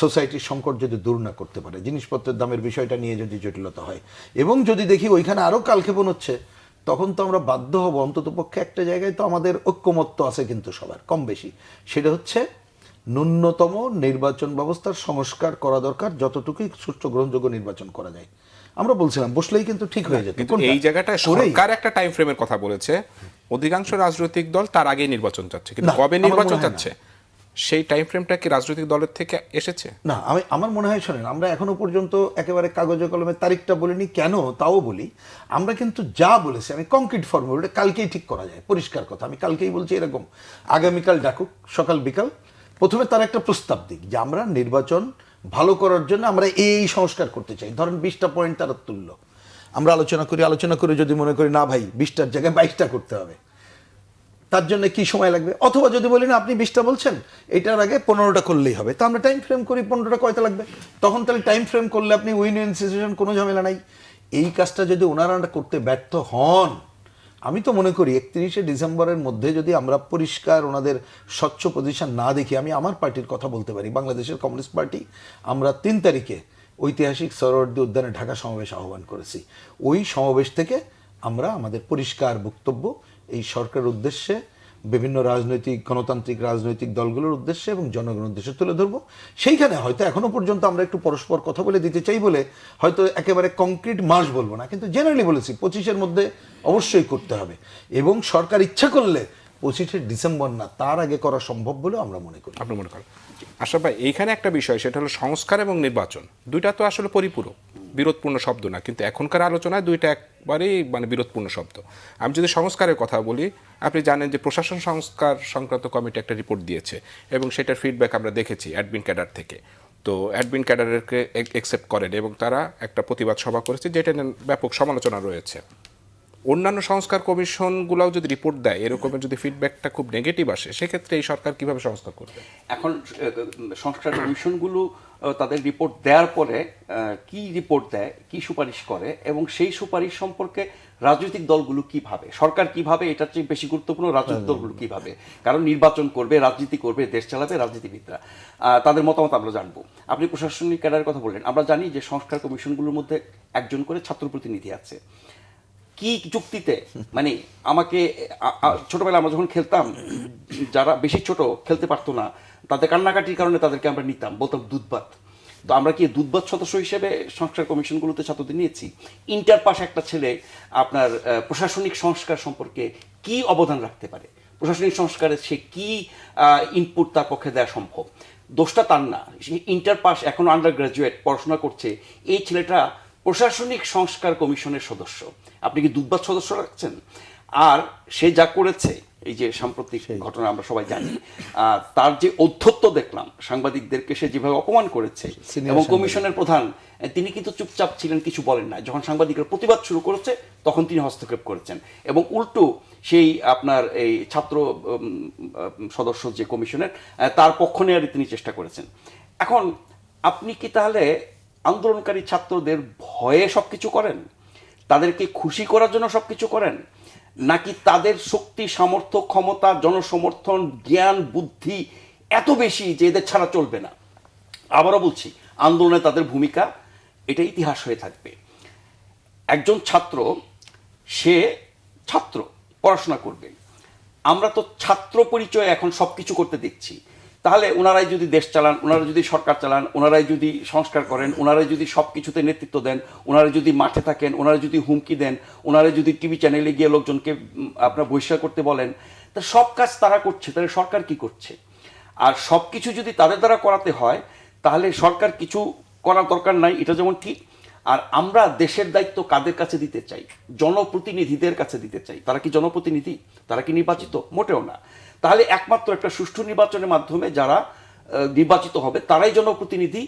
[SPEAKER 2] সোসাইটির সংকট যদি দূর না করতে পারে, জিনিসপত্রের দামের বিষয়টা নিয়ে যদি জটিলতা হয়, এবং যদি দেখি ওইখানে আরও কালক্ষেপণ হচ্ছে, তখন তো আমরা বাধ্য হব, অন্ততপক্ষে একটা জায়গায় তো আমাদের ঐক্যমত্য আছে কিন্তু সবার কম বেশি, সেটা হচ্ছে ন্যূনতম নির্বাচন ব্যবস্থার সংস্কার করা দরকার, যতটুকুই সুষ্ঠু গ্রহণযোগ্য নির্বাচন করা যায়। আমরা বলছিলাম বসলেই কিন্তু ঠিক হয়ে যেত।
[SPEAKER 1] কিন্তু এই জায়গাটায় সরকার একটা টাইম ফ্রেমের কথা বলেছে, অধিকাংশ রাজনৈতিক দল তার আগেই নির্বাচন চাচ্ছে, কিন্তু
[SPEAKER 2] না,
[SPEAKER 1] কবে
[SPEAKER 2] আমার
[SPEAKER 1] নির্বাচন
[SPEAKER 2] মনে হয়
[SPEAKER 1] চাচ্ছে সেই টাইম ফ্রেমটা কি রাজনৈতিক দলের থেকে এসেছে?
[SPEAKER 2] না, আমার মনে হয়, শোনেন, আমরা এখনো পর্যন্ত একেবারে কাগজে কলমে তারিখটা বলিনি, কেন তাও বলি। আমরা কিন্তু যা বলেছি, আমি কংক্রিট ফর্মুলা, ওটা কালকেই ঠিক করা যায়, পরিষ্কার কথা। আমি কালকেই বলছি এরকম, আগামীকাল ডাকুক সকাল বিকাল, প্রথমে তার একটা প্রস্তাব দিক যে আমরা নির্বাচন ভালো করার জন্য আমরা এই সংস্কার করতে চাই। ধরেন 20টা পয়েন্ট তারা তুললো, আমরা আলোচনা করে যদি মনে করি না ভাই 20টার জায়গায় 22টা করতে হবে, তার জন্য কি সময় লাগবে? অথবা যদি বলি না আপনি 20টা বলছেন, এটার আগে 15টা করলেই হবে, তো আমরা টাইম ফ্রেম করি 15টা কয়টা লাগবে, তখন তাহলে টাইম ফ্রেম করলে আপনি উইন উইন সিচুয়েশন, কোনো ঝামেলা নাই। এই কাজটা যদি ওনারা করতে ব্যর্থ হন, আমি তো মনে করি 31শে ডিসেম্বরের মধ্যে যদি আমরা পরিষ্কার ওনাদের স্বচ্ছ পজিশন না দেখি, আমি আমার পার্টির কথা বলতে পারি, বাংলাদেশের কমিউনিস্ট পার্টি, আমরা 3 তারিখে ঐতিহাসিক সরোয়ার্দী উদ্যানে ঢাকা সমাবেশ আহ্বান করেছি। ওই সমাবেশ থেকে আমরা আমাদের পরিষ্কার বক্তব্য এই সরকারের উদ্দেশ্যে, বিভিন্ন রাজনৈতিক গণতান্ত্রিক রাজনৈতিক দলগুলোর উদ্দেশ্যে এবং জনগণের উদ্দেশ্যে তুলে ধরবো। সেইখানে হয়তো এখনো পর্যন্ত আমরা একটু পরস্পর কথা বলে দিতে চাই বলে হয়তো একেবারে কংক্রিট মাস বলবো না, কিন্তু জেনারেলি বলেছি 25-এর মধ্যে অবশ্যই করতে হবে, এবং সরকার ইচ্ছা করলে 25শে ডিসেম্বর না, তার আগে করা সম্ভব বলে আমরা মনে করি।
[SPEAKER 1] আপনি মনে করেন? আশরাফ ভাই, এইখানে একটা বিষয়, সেটা হলো সংস্কার এবং নির্বাচন, দুইটা তো আসলে পরিপূরক, বিরোধপূর্ণ শব্দ না, কিন্তু এখনকার আলোচনায় দুইটা একবারেই মানে বিরোধপূর্ণ শব্দ। আমি যদি সংস্কারের কথা বলি, আপনি জানেন যে প্রশাসন সংস্কার সংক্রান্ত কমিটি একটা রিপোর্ট দিয়েছে, এবং সেটার ফিডব্যাক আমরা দেখেছি অ্যাডমিন ক্যাডার থেকে। তো অ্যাডমিন ক্যাডারকে অ্যাকসেপ্ট করেন এবং তারা একটা প্রতিবাদ সভা করেছে, যেটা নিয়ে ব্যাপক সমালোচনা রয়েছে। অন্যান্য সংস্কার কমিশনগুলোও যদি রিপোর্ট দেয়, এরকমের যদি ফিডব্যাকটা খুব নেগেটিভ আসে, সেক্ষেত্রে এই সরকার কিভাবে সংস্কার করবে?
[SPEAKER 3] এখন সংস্কার কমিশনগুলো তাদের রিপোর্ট দেওয়ার পরে কি রিপোর্ট দেয়, কি সুপারিশ করে, এবং সেই সুপারিশ সম্পর্কে রাজনৈতিক দলগুলো কিভাবে, সরকার কিভাবে, এটার চেয়ে বেশি গুরুত্বপূর্ণ রাজনৈতিক দলগুলো কিভাবে, কারণ নির্বাচন করবে, রাজনীতি করবে, দেশ চালাবে রাজনীতিবিদরা, তাদের মতামত আমরা জানবো। আপনি প্রশাসনিক ক্যাডারের কথা বললেন, আমরা জানি যে সংস্কার কমিশনগুলোর মধ্যে একজন করে ছাত্র প্রতিনিধি আছে। কি যুক্তিতে, মানে আমাকে ছোটবেলায় আমরা যখন খেলতাম, যারা বেশি ছোট খেলতে পারতো না, তাদের কান্নাকাটির কারণে তাদেরকে আমরা নিতাম, বলতাম দুধবাত। তো আমরা কি দুধবাত সদস্য হিসেবে সংস্কার কমিশনগুলোতে ছাত্রদের নিয়েছি? ইন্টার পাস একটা ছেলে আপনার প্রশাসনিক সংস্কার সম্পর্কে কি অবদান রাখতে পারে, প্রশাসনিক সংস্কারে সে কি ইনপুট তার পক্ষে দেওয়া সম্ভব? দোষটা তার না, সে ইন্টার পাস, এখন আন্ডার গ্রাজুয়েট পড়াশোনা করছে, এই ছেলেটা প্রশাসনিক সংস্কার কমিশনের সদস্য। আপনি কি দুধবাত সদস্য রাখছেন? আর সে যা করেছে, এই যে সাম্প্রতিক ঘটনা আমরা সবাই জানি, তার যে ঔদ্ধত্য দেখলাম, সাংবাদিকদেরকে সে যেভাবে অপমান করেছে, এবং কমিশনের প্রধান তিনি কিন্তু চুপচাপ ছিলেন, কিছু বলেন না। যখন সাংবাদিকরা প্রতিবাদ শুরু করেছে তখন তিনি হস্তক্ষেপ করেছেন, এবং উল্টো সেই আপনার এই ছাত্র সদস্য যে কমিশনের, তার পক্ষ নেওয়ারই তিনি চেষ্টা করেছেন। এখন আপনি কি তাহলে আন্দোলনকারী ছাত্রদের ভয়ে সবকিছু করেন, তাদেরকে খুশি করার জন্য সবকিছু করেন, নাকি তাদের শক্তি, সামর্থ্য, ক্ষমতা, জনসমর্থন, জ্ঞান, বুদ্ধি এত বেশি যে এদের ছাড়া চলবে না? আবারও বলছি, আন্দোলনে তাদের ভূমিকা এটা ইতিহাস হয়ে থাকবে। একজন ছাত্র, সে ছাত্র, পড়াশোনা করবে। আমরা তো ছাত্র পরিচয়ে এখন সবকিছু করতে দেখছি। তাহলে ওনারাই যদি দেশ চালান, ওনারা যদি সরকার চালান, ওনারাই যদি সংস্কার করেন, ওনারাই যদি সব কিছুতে নেতৃত্ব দেন, ওনারা যদি মাঠে থাকেন, ওনারা যদি হুমকি দেন, ওনারা যদি টিভি চ্যানেলে গিয়ে লোকজনকে আপনার বহিষ্কার করতে বলেন, তা সব কাজ তারা করছে, তাহলে সরকার কি করছে? আর সব কিছু যদি তাদের দ্বারা করাতে হয়, তাহলে সরকার কিছু করার দরকার নাই, এটা যেমন ঠিক। আর আমরা দেশের দায়িত্ব কাদের কাছে দিতে চাই? জনপ্রতিনিধিদের কাছে দিতে চাই। তারা কি জনপ্রতিনিধি? তারা কি নির্বাচিত? মোটেও না। তাহলে একমাত্র একটা সুষ্ঠু নির্বাচনের মাধ্যমে যারা নির্বাচিত হবে তারাই জনপ্রতিনিধি।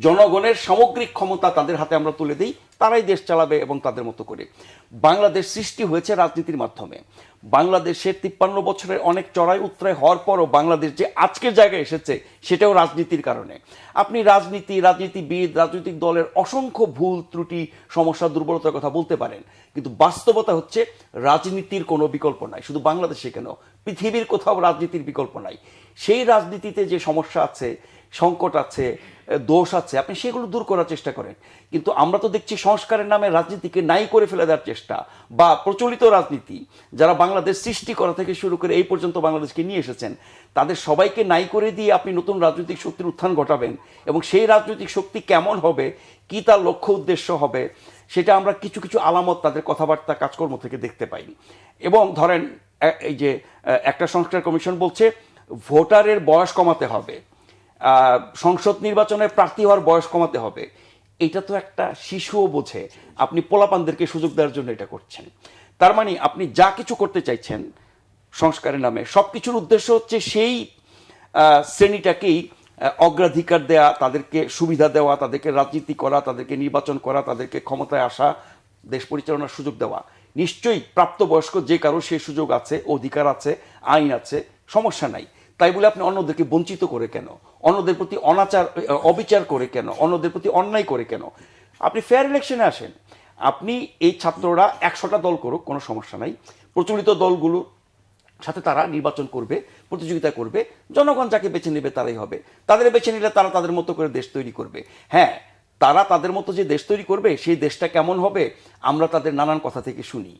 [SPEAKER 3] জনগণের সামগ্রিক ক্ষমতা তাদের হাতে আমরা তুলে দিই, তারাই দেশ চালাবে এবং তাদের মতো করে। বাংলাদেশ সৃষ্টি হয়েছে রাজনীতির মাধ্যমে। বাংলাদেশের 53 বছরের অনেক চড়াই উতরাই হওয়ার পরও বাংলাদেশ যে আজকের জায়গায় এসেছে, সেটাও রাজনীতির কারণে। আপনি রাজনীতিবিদ, রাজনৈতিক দলের অসংখ্য ভুল ত্রুটি, সমস্যা, দুর্বলতার কথা বলতে পারেন, কিন্তু বাস্তবতা হচ্ছে রাজনীতির কোনো বিকল্প নাই। শুধু বাংলাদেশে কেন, পৃথিবীর কোথাও রাজনীতির বিকল্প নাই। সেই রাজনীতিতে যে সমস্যা আছে, সংকট আছে, দোষ আছে, আপনি সেগুলো দূর করার চেষ্টা করেন। কিন্তু আমরা তো দেখছি সংস্কারের নামে রাজনীতিকে নাই করে ফেলে দেওয়ার চেষ্টা, বা প্রচলিত রাজনীতি যারা বাংলাদেশ সৃষ্টি করা থেকে শুরু করে এই পর্যন্ত বাংলাদেশকে নিয়ে এসেছেন, তাদের সবাইকে নাই করে দিয়ে আপনি নতুন রাজনৈতিক শক্তির উত্থান ঘটাবেন, এবং সেই রাজনৈতিক শক্তি কেমন হবে, কি তার লক্ষ্য উদ্দেশ্য হবে, সেটা আমরা কিছু কিছু আলামত তাদের কথাবার্তা, কাজকর্ম থেকে দেখতে পাই। এবং ধরেন এই যে একটা সংস্কার কমিশন বলছে ভোটারের বয়স কমাতে হবে, সংসদ নির্বাচনে প্রার্থী হওয়ার বয়স কমাতে হবে। এটা তো একটা শিশুও বোঝে। আপনি পোলাপানদেরকে সুযোগ দেওয়ার জন্য এটা করছেন। তার মানে আপনি যা কিছু করতে চাইছেন সংস্কারের নামে, সব কিছুর উদ্দেশ্য হচ্ছে সেই শ্রেণীটাকেই অগ্রাধিকার দেয়া, তাদেরকে সুবিধা দেওয়া, তাদেরকে রাজনীতি করা, তাদেরকে নির্বাচন করা, তাদেরকে ক্ষমতায় আসা, দেশ পরিচালনার সুযোগ দেওয়া। নিশ্চয়ই প্রাপ্তবয়স্ক যে কারো সেই সুযোগ আছে, অধিকার আছে, আইন আছে, সমস্যা নাই। তাই বলে আপনি অন্যদেরকে বঞ্চিত করে কেন, অন্যদের প্রতি অবিচার করে কেন, অন্যদের প্রতি অন্যায় করে কেন? আপনি ফেয়ার ইলেকশনে আসেন। আপনি এই ছাত্ররা 100টা দল করুক, কোনো সমস্যা নাই। প্রচলিত দলগুলো সাথে তারা নির্বাচন করবে, প্রতিযোগিতা করবে, জনগণ যাকে বেছে নেবে তারাই হবে। তাদের বেছে নিলে তারা তাদের মতো করে দেশ তৈরি করবে। হ্যাঁ, তারা তাদের মতো যে দেশ তৈরি করবে, সেই দেশটা কেমন হবে আমরা তাদের নানান কথা থেকে শুনি।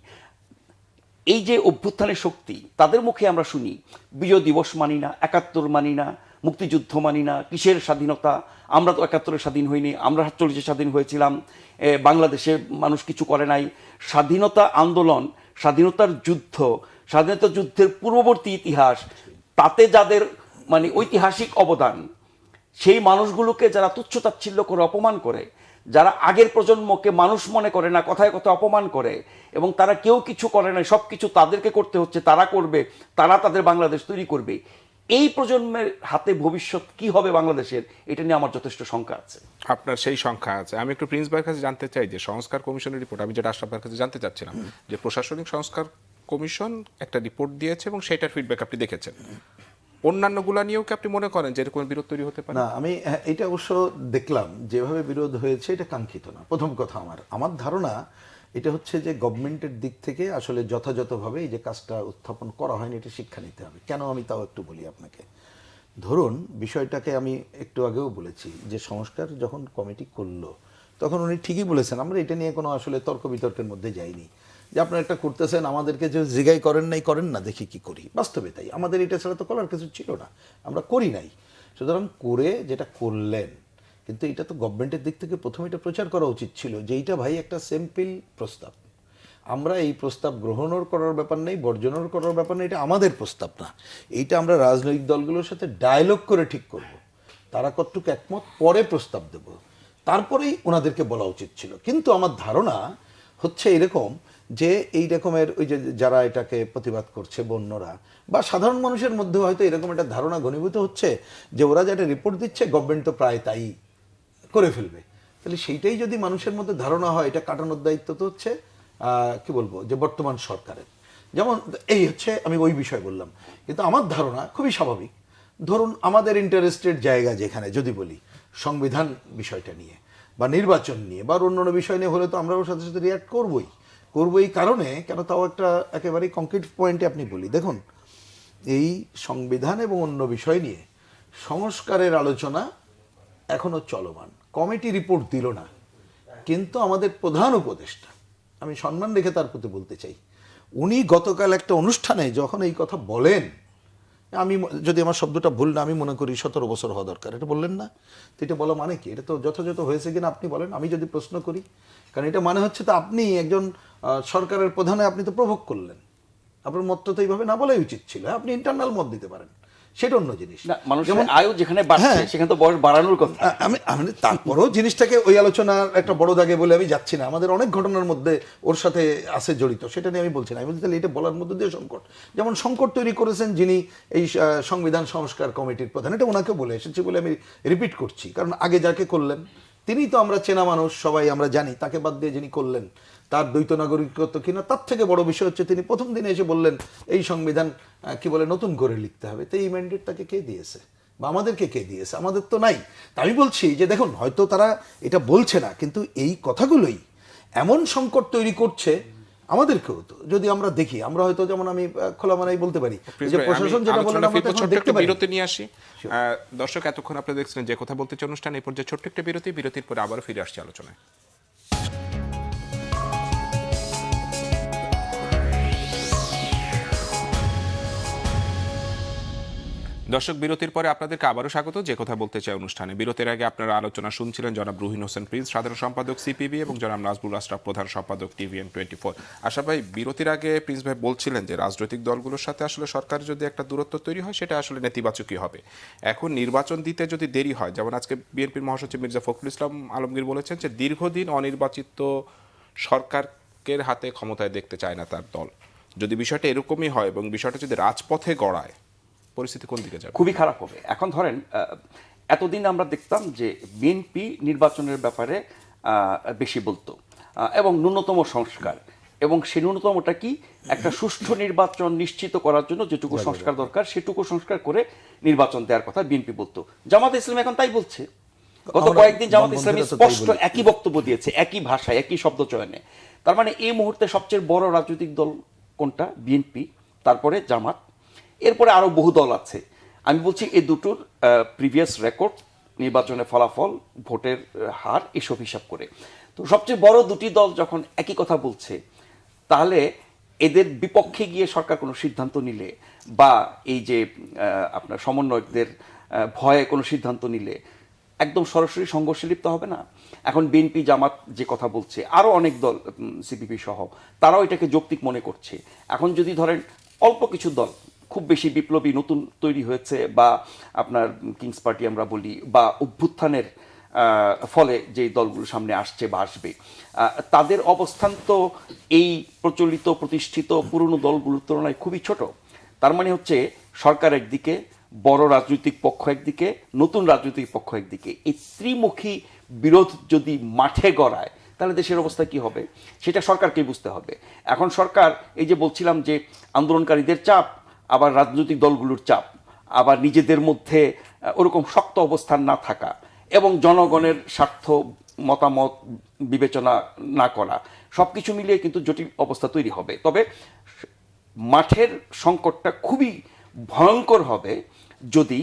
[SPEAKER 3] এই যে অভ্যুত্থানের শক্তি, তাদের মুখে আমরা শুনি বিজয় দিবস মানি না, 71 মানি না, মুক্তিযুদ্ধ মানি না, কিসের স্বাধীনতা, আমরা তো 71-এ স্বাধীন হইনি, আমরা 48-এ স্বাধীন হয়েছিলাম, বাংলাদেশে মানুষ কিছু করে নাই। স্বাধীনতা আন্দোলন, স্বাধীনতার যুদ্ধ, স্বাধীনতা যুদ্ধের পূর্ববর্তী ইতিহাস, তাতে যাদের মানে ঐতিহাসিক অবদান, সেই মানুষগুলোকে যারা তুচ্ছতাচ্ছিল্য করে অপমান করে, যারা আগের প্রজন্মকে মানুষ মনে করে না, কথায় কথায় অপমান করে, এবং তারা কেউ কিছু করে না, সব কিছু তাদেরকে করতে হচ্ছে, তারা করবে, তারা তাদের বাংলাদেশ তৈরি করবে, এই প্রজন্মের হাতে ভবিষ্যৎ কি হবে বাংলাদেশের, এটা নিয়ে আমার যথেষ্ট শঙ্কা আছে।
[SPEAKER 1] আপনার সেই সংখ্যা আছে। আমি একটু প্রিন্স ভাইয়ের কাছে জানতে চাই যে সংস্কার কমিশনের রিপোর্ট, আমি যেটা আশরাফ ভাইয়ের কাছে জানতে চাচ্ছিলাম, যে প্রশাসনিক সংস্কার কমিশন একটা রিপোর্ট দিয়েছে এবং সেটার ফিডব্যাক আপনি দেখেছেন, অন্যান্যগুলা নিয়েও কি আপনি মনে করেন যে এরকম বিরোধ তৈরি হতে পারে?
[SPEAKER 2] না, আমি এটা অবশ্য দেখলাম যেভাবে বিরোধ হয়েছে এটা কাঙ্ক্ষিত না। প্রথম কথা, আমার ধারণা এটা হচ্ছে যে গভর্নমেন্টের দিক থেকে আসলে যথাযথভাবে এই যে কাজটা উত্থাপন করা হয়নি, এটা শিক্ষা নিতে হবে। কেন আমি তাও একটু বলি আপনাকে। ধরুন, বিষয়টাকে আমি একটু আগেও বলেছি যে সংস্কার যখন কমিটি করলো তখন উনি ঠিকই বলেছেন, আমরা এটা নিয়ে কোনো আসলে তর্ক বিতর্কের মধ্যে যাইনি, যে আপনারা একটা করতেছেন, আমাদেরকে যে জিগাই করেন না, দেখি কি করি। বাস্তবে তাই, আমাদের এটা ছাড়া তো করার কিছু ছিল না, আমরা করি নাই। সুতরাং করে যেটা করলেন, কিন্তু এটা তো গভর্নমেন্টের দিক থেকে প্রথমে এটা প্রচার করা উচিত ছিল যে এইটা ভাই একটা সিম্পল প্রস্তাব, আমরা এই প্রস্তাব গ্রহণও করার ব্যাপার নেই, বর্জনও করার ব্যাপার নেই, এটা আমাদের প্রস্তাব না, এইটা আমরা রাজনৈতিক দলগুলোর সাথে ডায়ালগ করে ঠিক করব, তারা কতটুকু একমত পরে প্রস্তাব দেব, তারপরেই ওনাদেরকে বলা উচিত ছিল। কিন্তু আমার ধারণা হচ্ছে এরকম যে এই রকমের ওই যে যারা এটাকে প্রতিবাদ করছে বন্যরা বা সাধারণ মানুষের মধ্যে হয়তো এরকম একটা ধারণা ঘনীভূত হচ্ছে যে ওরা যেটা রিপোর্ট দিচ্ছে গভর্নমেন্ট তো প্রায় তাই করে ফেলবে। তাহলে সেইটাই যদি মানুষের মধ্যে ধারণা হয়, এটা কাটানোর দায়িত্ব তো হচ্ছে কি বলবো যে বর্তমান সরকারের। যেমন এই হচ্ছে, আমি ওই বিষয় বললাম, কিন্তু আমার ধারণা খুবই স্বাভাবিক। ধরুন আমাদের ইন্টারেস্টেড জায়গা যেখানে যদি বলি সংবিধান বিষয়টা নিয়ে বা নির্বাচন নিয়ে বা অন্য বিষয় নিয়ে হলে তো আমরাও সাথে সাথে রিয়াক্ট করবই। এই কারণে, কেন তাও একটা একেবারেই কংক্রিট পয়েন্টে আপনি বলি, দেখুন এই সংবিধান এবং অন্য বিষয় নিয়ে সংস্কারের আলোচনা এখনো চলমান। কমিটি রিপোর্ট দিল না, কিন্তু আমাদের প্রধান উপদেষ্টা, আমি সম্মান রেখে তার প্রতি বলতে চাই, উনি গতকাল একটা অনুষ্ঠানে যখন এই কথা বলেন, আমি যদি আমার শব্দটা ভুল না, আমি মনে করি 17 বছর হওয়া দরকার, এটা বললেন না? তো এটা বলা মানে কি? এটা তো যথাযথ হয়েছে কিনা আপনি বলেন, আমি যদি প্রশ্ন করি। কারণ এটা মানে হচ্ছে তো আপনি একজন সরকারের প্রধানে আপনি তো প্রভোগ করলেন, আপনার মতটা তো এইভাবে না বলাই উচিত ছিল। আপনি ইন্টারনাল মত দিতে পারেন, সেটা অন্য জিনিস।
[SPEAKER 3] না, মানুষের আয়ু যেখানে বাড়ছে সেখানে তো বয়স বাড়ানোর কথা।
[SPEAKER 2] আমি তারপরেও জিনিসটাকে ওই আলোচনার একটা বড় দাগে বলে আমি যাচ্ছি না, আমাদের অনেক ঘটনার মধ্যে ওর সাথে আছে জড়িত, সেটা নিয়ে আমি বলছি না। আমি বলছি তাহলে এটা বলার মধ্যে দিয়ে সংকট, যেমন সংকট তৈরি করেছেন যিনি এই সংবিধান সংস্কার কমিটির প্রধান, এটা ওনাকে বলে এসেছি বলে আমি রিপিট করছি, কারণ আগে যাকে করলেন তিনি তো আমরা চেনা মানুষ, সবাই আমরা জানি, তাকে বাদ দিয়ে যিনি করলেন তার দ্বৈত নাগরিকত্ব কিনা, তার থেকে বড় বিষয় হচ্ছে তিনি প্রথম দিনে এসে বললেন এই সংবিধান কি বলে নতুন করে লিখতে হবে। তো এই ম্যান্ডেট তাকে কে দিয়েছে বা আমাদেরকে কে দিয়েছে? আমাদের তো নাই। তা আমি বলছি যে দেখুন, হয়তো তারা এটা বলছে না, কিন্তু এই কথাগুলোই এমন সংকট তৈরি করছে আমাদেরকেও। তো যদি আমরা দেখি, আমরা হয়তো, যেমন আমি খোলা মানাই বলতে পারি যে প্রশাসন যেটা বলেন আমরা তো এখন দেখতে পারি।
[SPEAKER 1] বিরতি নিয়ে আসি। দর্শক, এতক্ষণ আপনারা দেখছিলেন যে কথা বলতে চাই অনুষ্ঠান। এই পর্যায়ে ছোট্ট একটা বিরতি, বিরতির পরে আবার ফিরে আসছি আলোচনায়। দর্শক, বিরতির পরে আপনাদেরকে আবারও স্বাগত যে কথা বলতে চাই অনুষ্ঠানে। বিরতির আগে আপনারা আলোচনা শুনছিলেন জনাব রুহিন হোসেন প্রিন্স, সাধারণ সম্পাদক সিপিবি, এবং জনাব নাজমুল আশরাফ, প্রধান সম্পাদক TVN24। আশরাফ ভাই, বিরতির আগে প্রিন্স ভাই বলছিলেন যে রাজনৈতিক দলগুলোর সাথে আসলে সরকার যদি একটা দূরত্ব তৈরি হয় সেটা আসলে নেতিবাচকই হবে। এখন নির্বাচন দিতে যদি দেরি হয়, যেমন আজকে বিএনপির মহাসচিব মির্জা ফখরুল ইসলাম আলমগীর বলেছেন যে দীর্ঘদিন অনির্বাচিত সরকারের হাতে ক্ষমতায় দেখতে চায় না তার দল। যদি বিষয়টা এরকমই হয় এবং বিষয়টা যদি রাজপথে গড়ায়, পরিস্থিতি কোন দিকে যাবে?
[SPEAKER 3] খুবই খারাপ হবে। এখন ধরেন, এতদিন আমরা দেখতাম যে বিএনপি নির্বাচনের ব্যাপারে বেশি বলতো এবং ন্যূনতম সংস্কার, এবং সেই ন্যূনতমটা কি, একটা সুষ্ঠু নির্বাচন নিশ্চিত করার জন্য যেটুকু সংস্কার দরকার সেটুকু সংস্কার করে নির্বাচন দেওয়ার কথা বিএনপি বলতো। জামাত ইসলাম এখন তাই বলছে। গত কয়েকদিন জামাত ইসলামী স্পষ্ট একই বক্তব্য দিয়েছে, একই ভাষায়, একই শব্দ চয়নে। তার মানে এই মুহূর্তে সবচেয়ে বড় রাজনৈতিক দল কোনটা? বিএনপি, তারপরে জামাত, এরপরে আরো বহু দল আছে। আমি বলছি এই দুটোর প্রিভিয়াস রেকর্ড, নির্বাচনের ফলাফল, ভোটের হার, এসব হিসাব করে তো সবচেয়ে বড় দুটি দল যখন একই কথা বলছে, তাহলে এদের বিপক্ষে গিয়ে সরকার কোনো সিদ্ধান্ত নিলে বা এই যে আপনার সমন্বয়কদের ভয়ে কোনো সিদ্ধান্ত নিলে একদম সরাসরি সংঘর্ষে লিপ্ত হবে না? এখন বিএনপি, জামাত যে কথা বলছে, আরো অনেক দল, সিপিপি সহ, তারাও এটাকে যৌক্তিক মনে করছে। এখন যদি ধরেন অল্প কিছু দল, খুব বেশি বিপ্লবী নতুন তৈরি হয়েছে, বা আপনার কিংস পার্টি আমরা বলি, বা অভ্যুত্থানের ফলে যেই দলগুলো সামনে আসছে বা আসবে, তাদের অবস্থান তো এই প্রচলিত প্রতিষ্ঠিত পুরনো দলগুলোর তুলনায় খুবই ছোট। তার মানে হচ্ছে সরকার একদিকে, বড় রাজনৈতিক পক্ষ একদিকে, নতুন রাজনৈতিক পক্ষ একদিকে, এই ত্রিমুখী বিরোধ যদি মাঠে গড়ায় তাহলে দেশের অবস্থা কি হবে সেটা সরকারকেই বুঝতে হবে। এখন সরকার এই যে বলছিলাম যে আন্দোলনকারীদের চাপ, আবার রাজনৈতিক দলগুলোর চাপ, আবার নিজেদের মধ্যে ওরকম শক্ত অবস্থান না থাকা এবং জনগণের স্বার্থ মতামত বিবেচনা না করা, সব কিছু মিলিয়ে কিন্তু জটিল অবস্থা তৈরি হবে। তবে মাঠের সংকটটা খুবই ভয়ঙ্কর হবে যদি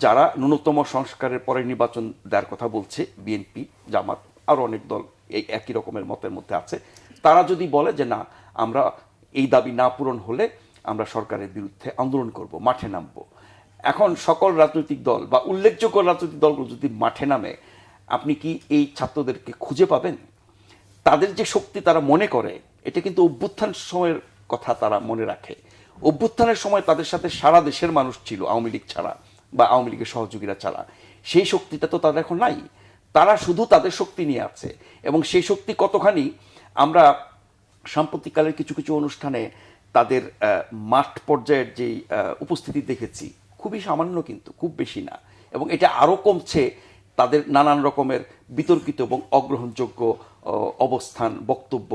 [SPEAKER 3] যারা ন্যূনতম সংস্কারের পরে নির্বাচন দেওয়ার কথা বলছে, বিএনপি, জামাত, আরও অনেক দল এই একই রকমের মতের মধ্যে আছে, তারা যদি বলে যে না, আমরা এই দাবি না পূরণ হলে আমরা সরকারের বিরুদ্ধে আন্দোলন করব, মাঠে নামব। এখন সকল রাজনৈতিক দল বা উল্লেখযোগ্য রাজনৈতিক দলগুলো যদি মাঠে নামে, আপনি কি এই ছাত্রদেরকে খুঁজে পাবেন? তাদের যে শক্তি তারা মনে করে, এটা কিন্তু অভ্যুত্থান সময়ের কথা তারা মনে রাখে। অভ্যুত্থানের সময় তাদের সাথে সারা দেশের মানুষ ছিল, আওয়ামী লীগ ছাড়া বা আওয়ামী লীগের সহযোগীরা ছাড়া। সেই শক্তিটা তো তাদের এখন নাই, তারা শুধু তাদের শক্তি নিয়ে আছে। এবং সেই শক্তি কতখানি আমরা সাম্প্রতিককালের কিছু কিছু অনুষ্ঠানে তাদের মাঠ পর্যায়ের যে উপস্থিতি দেখেছি, খুবই সামান্য, কিন্তু খুব বেশি না। এবং এটা আরও কমছে তাদের নানান রকমের বিতর্কিত এবং অগ্রহণযোগ্য অবস্থান, বক্তব্য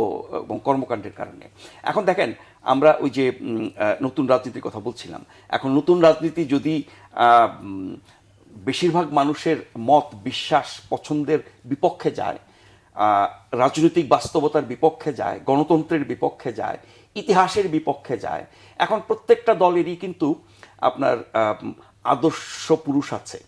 [SPEAKER 3] এবং কর্মকাণ্ডের কারণে। এখন দেখেন, আমরা ওই যে নতুন রাজনীতির কথা বলছিলাম, এখন নতুন রাজনীতি যদি বেশিরভাগ মানুষের মত, বিশ্বাস, পছন্দের বিপক্ষে যায়, রাজনৈতিক বাস্তবতার বিপক্ষে যায়, গণতন্ত্রের বিপক্ষে যায়, ইতিহাসের বিপক্ষে যায়, এখন প্রত্যেকটা দলেরই কিন্তু আপনার আদর্শ পুরুষ আছে।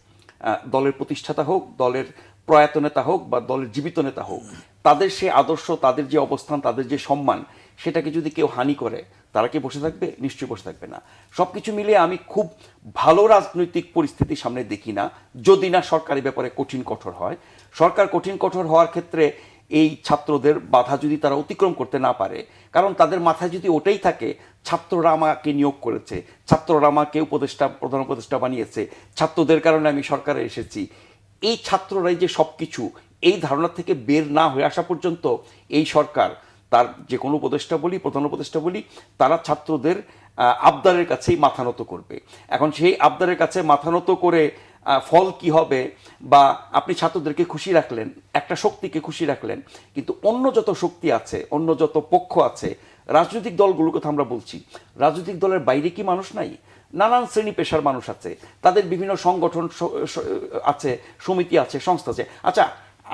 [SPEAKER 3] দলের প্রতিষ্ঠাতা হোক, দলের প্রয়াত নেতা হোক বা দলের জীবিত নেতা হোক, তাদের সে আদর্শ, তাদের যে অবস্থান, তাদের যে সম্মান, সেটাকে যদি কেউ হানি করে, তারা কি বসে থাকবে? নিশ্চয়ই বসে থাকবে না। সব কিছু মিলিয়ে আমি খুব ভালো রাজনৈতিক পরিস্থিতি সামনে দেখি না, যদি না সরকারি ব্যাপারে কঠিন কঠোর হয়। সরকার কঠিন কঠোর হওয়ার ক্ষেত্রে এই ছাত্রদের বাধা যদি তারা অতিক্রম করতে না পারে, কারণ তাদের মাথায় যদি ওটাই থাকে ছাত্ররা আমাকে নিয়োগ করেছে, ছাত্ররা আমাকে উপদেষ্টা, প্রধান উপদেষ্টা বানিয়েছে, ছাত্রদের কারণে আমি সরকারে এসেছি, এই ছাত্ররাই যে সব কিছু, এই ধারণা থেকে বের না হয়ে আসা পর্যন্ত এই সরকার, তার যে কোনো উপদেষ্টা বলি, প্রধান উপদেষ্টা বলি, তারা ছাত্রদের আবদারের কাছেই মাথা নত করবে। এখন সেই আবদারের কাছে মাথা নত করে ফল কি হবে? বা আপনি ছাত্রদেরকে খুশি রাখলেন, একটা শক্তিকে খুশি রাখলেন, কিন্তু অন্য যত শক্তি আছে, অন্য যত পক্ষ আছে, রাজনৈতিক দলগুলোর কথা আমরা বলছি, রাজনৈতিক দলের বাইরে কি মানুষ নাই? নানান শ্রেণী পেশার মানুষ আছে, তাদের বিভিন্ন সংগঠন আছে, সমিতি আছে, সংস্থা আছে। আচ্ছা,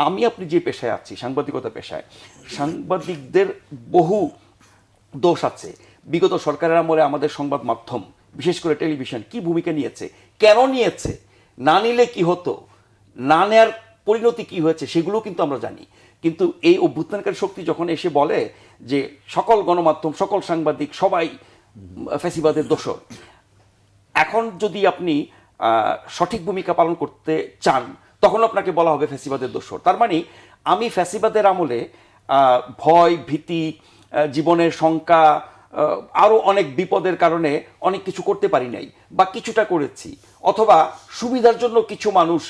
[SPEAKER 3] আমি আপনি যে পেশায় আছি, সাংবাদিকতা পেশায়, সাংবাদিকদের বহু দোষ আছে। বিগত সরকারের আমলে আমাদের সংবাদ মাধ্যম, বিশেষ করে টেলিভিশন, কি ভূমিকা নিয়েছে, কেন নিয়েছে, না নিলে কি হতো, না নেয়ার পরিণতি কি হয়েছে, সেগুলো কিন্তু আমরা জানি। কিন্তু এই অভ্যুত্থানকারী শক্তি যখন এসে বলে যে সকল গণমাধ্যম, সকল সাংবাদিক সবাই ফ্যাসিবাদের দোষর, এখন যদি আপনি সঠিক ভূমিকা পালন করতে চান, তখন আপনাকে বলা হবে ফ্যাসিবাদের দোষর। তার মানে আমি ফ্যাসিবাদের আমলে ভয়, ভীতি, জীবনের শঙ্কা, আরও অনেক বিপদের কারণে অনেক কিছু করতে পারি নাই, বা কিছুটা করেছি, অথবা সুবিধার জন্য কিছু মানুষ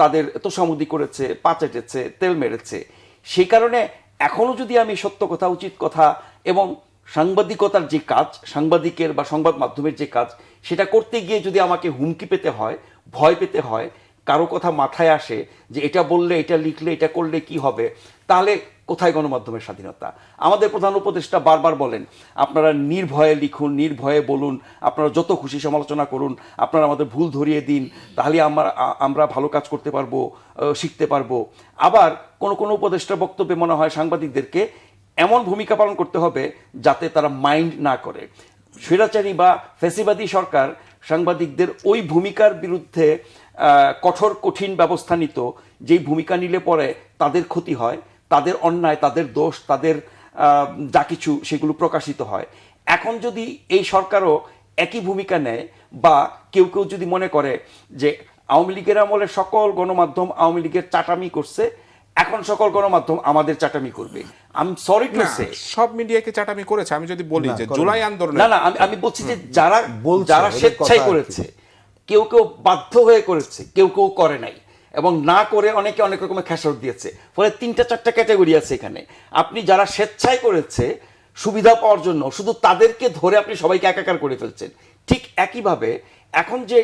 [SPEAKER 3] তাদের তোষামোদি করেছে, পা চেটেছে, তেল মেরেছে। সেই কারণে এখনও যদি আমি সত্য কথা, উচিত কথা এবং সাংবাদিকতার যে কাজ, সাংবাদিকের বা সংবাদ মাধ্যমের যে কাজ, সেটা করতে গিয়ে যদি আমাকে হুমকি পেতে হয়, ভয় পেতে হয়, কারো কথা মাথায় আসে যে এটা বললে, এটা লিখলে, এটা করলে কি হবে, তাহলে কোথায় গণমাধ্যমের স্বাধীনতা? আমাদের প্রধান উপদেষ্টা বারবার বলেন, আপনারা নির্ভয়ে লিখুন, নির্ভয়ে বলুন, আপনারা যত খুশি সমালোচনা করুন, আপনারা আমাদের ভুল ধরিয়ে দিন, তাহলে আমরা ভালো কাজ করতে পারবো, শিখতে পারবো। আবার কোনো উপদেষ্টার বক্তব্যে মনে হয় সাংবাদিকদেরকে এমন ভূমিকা পালন করতে হবে যাতে তারা মাইন্ড না করে। স্বৈরাচারী বা ফ্যাসিবাদী সরকার সাংবাদিকদের ওই ভূমিকার বিরুদ্ধে কঠোর কঠিন ব্যবস্থা নিত, যেই ভূমিকা নিলে পরে তাদের ক্ষতি হয়, তাদের অন্যায়, তাদের দোষ, তাদের যা কিছু সেগুলো প্রকাশিত হয়। এখন যদি এই সরকারও একই ভূমিকা নেয়, বা কেউ কেউ যদি মনে করে যে আওয়ামী লীগের আমলে সকল গণমাধ্যম আওয়ামী লীগের চাটামি করছে, এখন সকল গণমাধ্যম আমাদের চাটামি করবে, আমি সরি টু সে।
[SPEAKER 1] সব মিডিয়াকে চাটামি করেছে। আমি যদি বলি যে জুলাই আন্দোলন,
[SPEAKER 3] না, আমি বলছি যে যারা স্বেচ্ছায় করেছে, কেউ কেউ বাধ্য হয়ে করেছে, কেউ কেউ করে নাই, এবং না করে অনেকে অনেক রকমের খেসারত দিয়েছে। ফলে 3-4টা ক্যাটাগরি আছে এখানে। আপনি যারা স্বেচ্ছায় করেছে সুবিধা পাওয়ার জন্য, শুধু তাদেরকে ধরে আপনি সবাইকে একাকার করে ফেলছেন। ঠিক একইভাবে এখন যে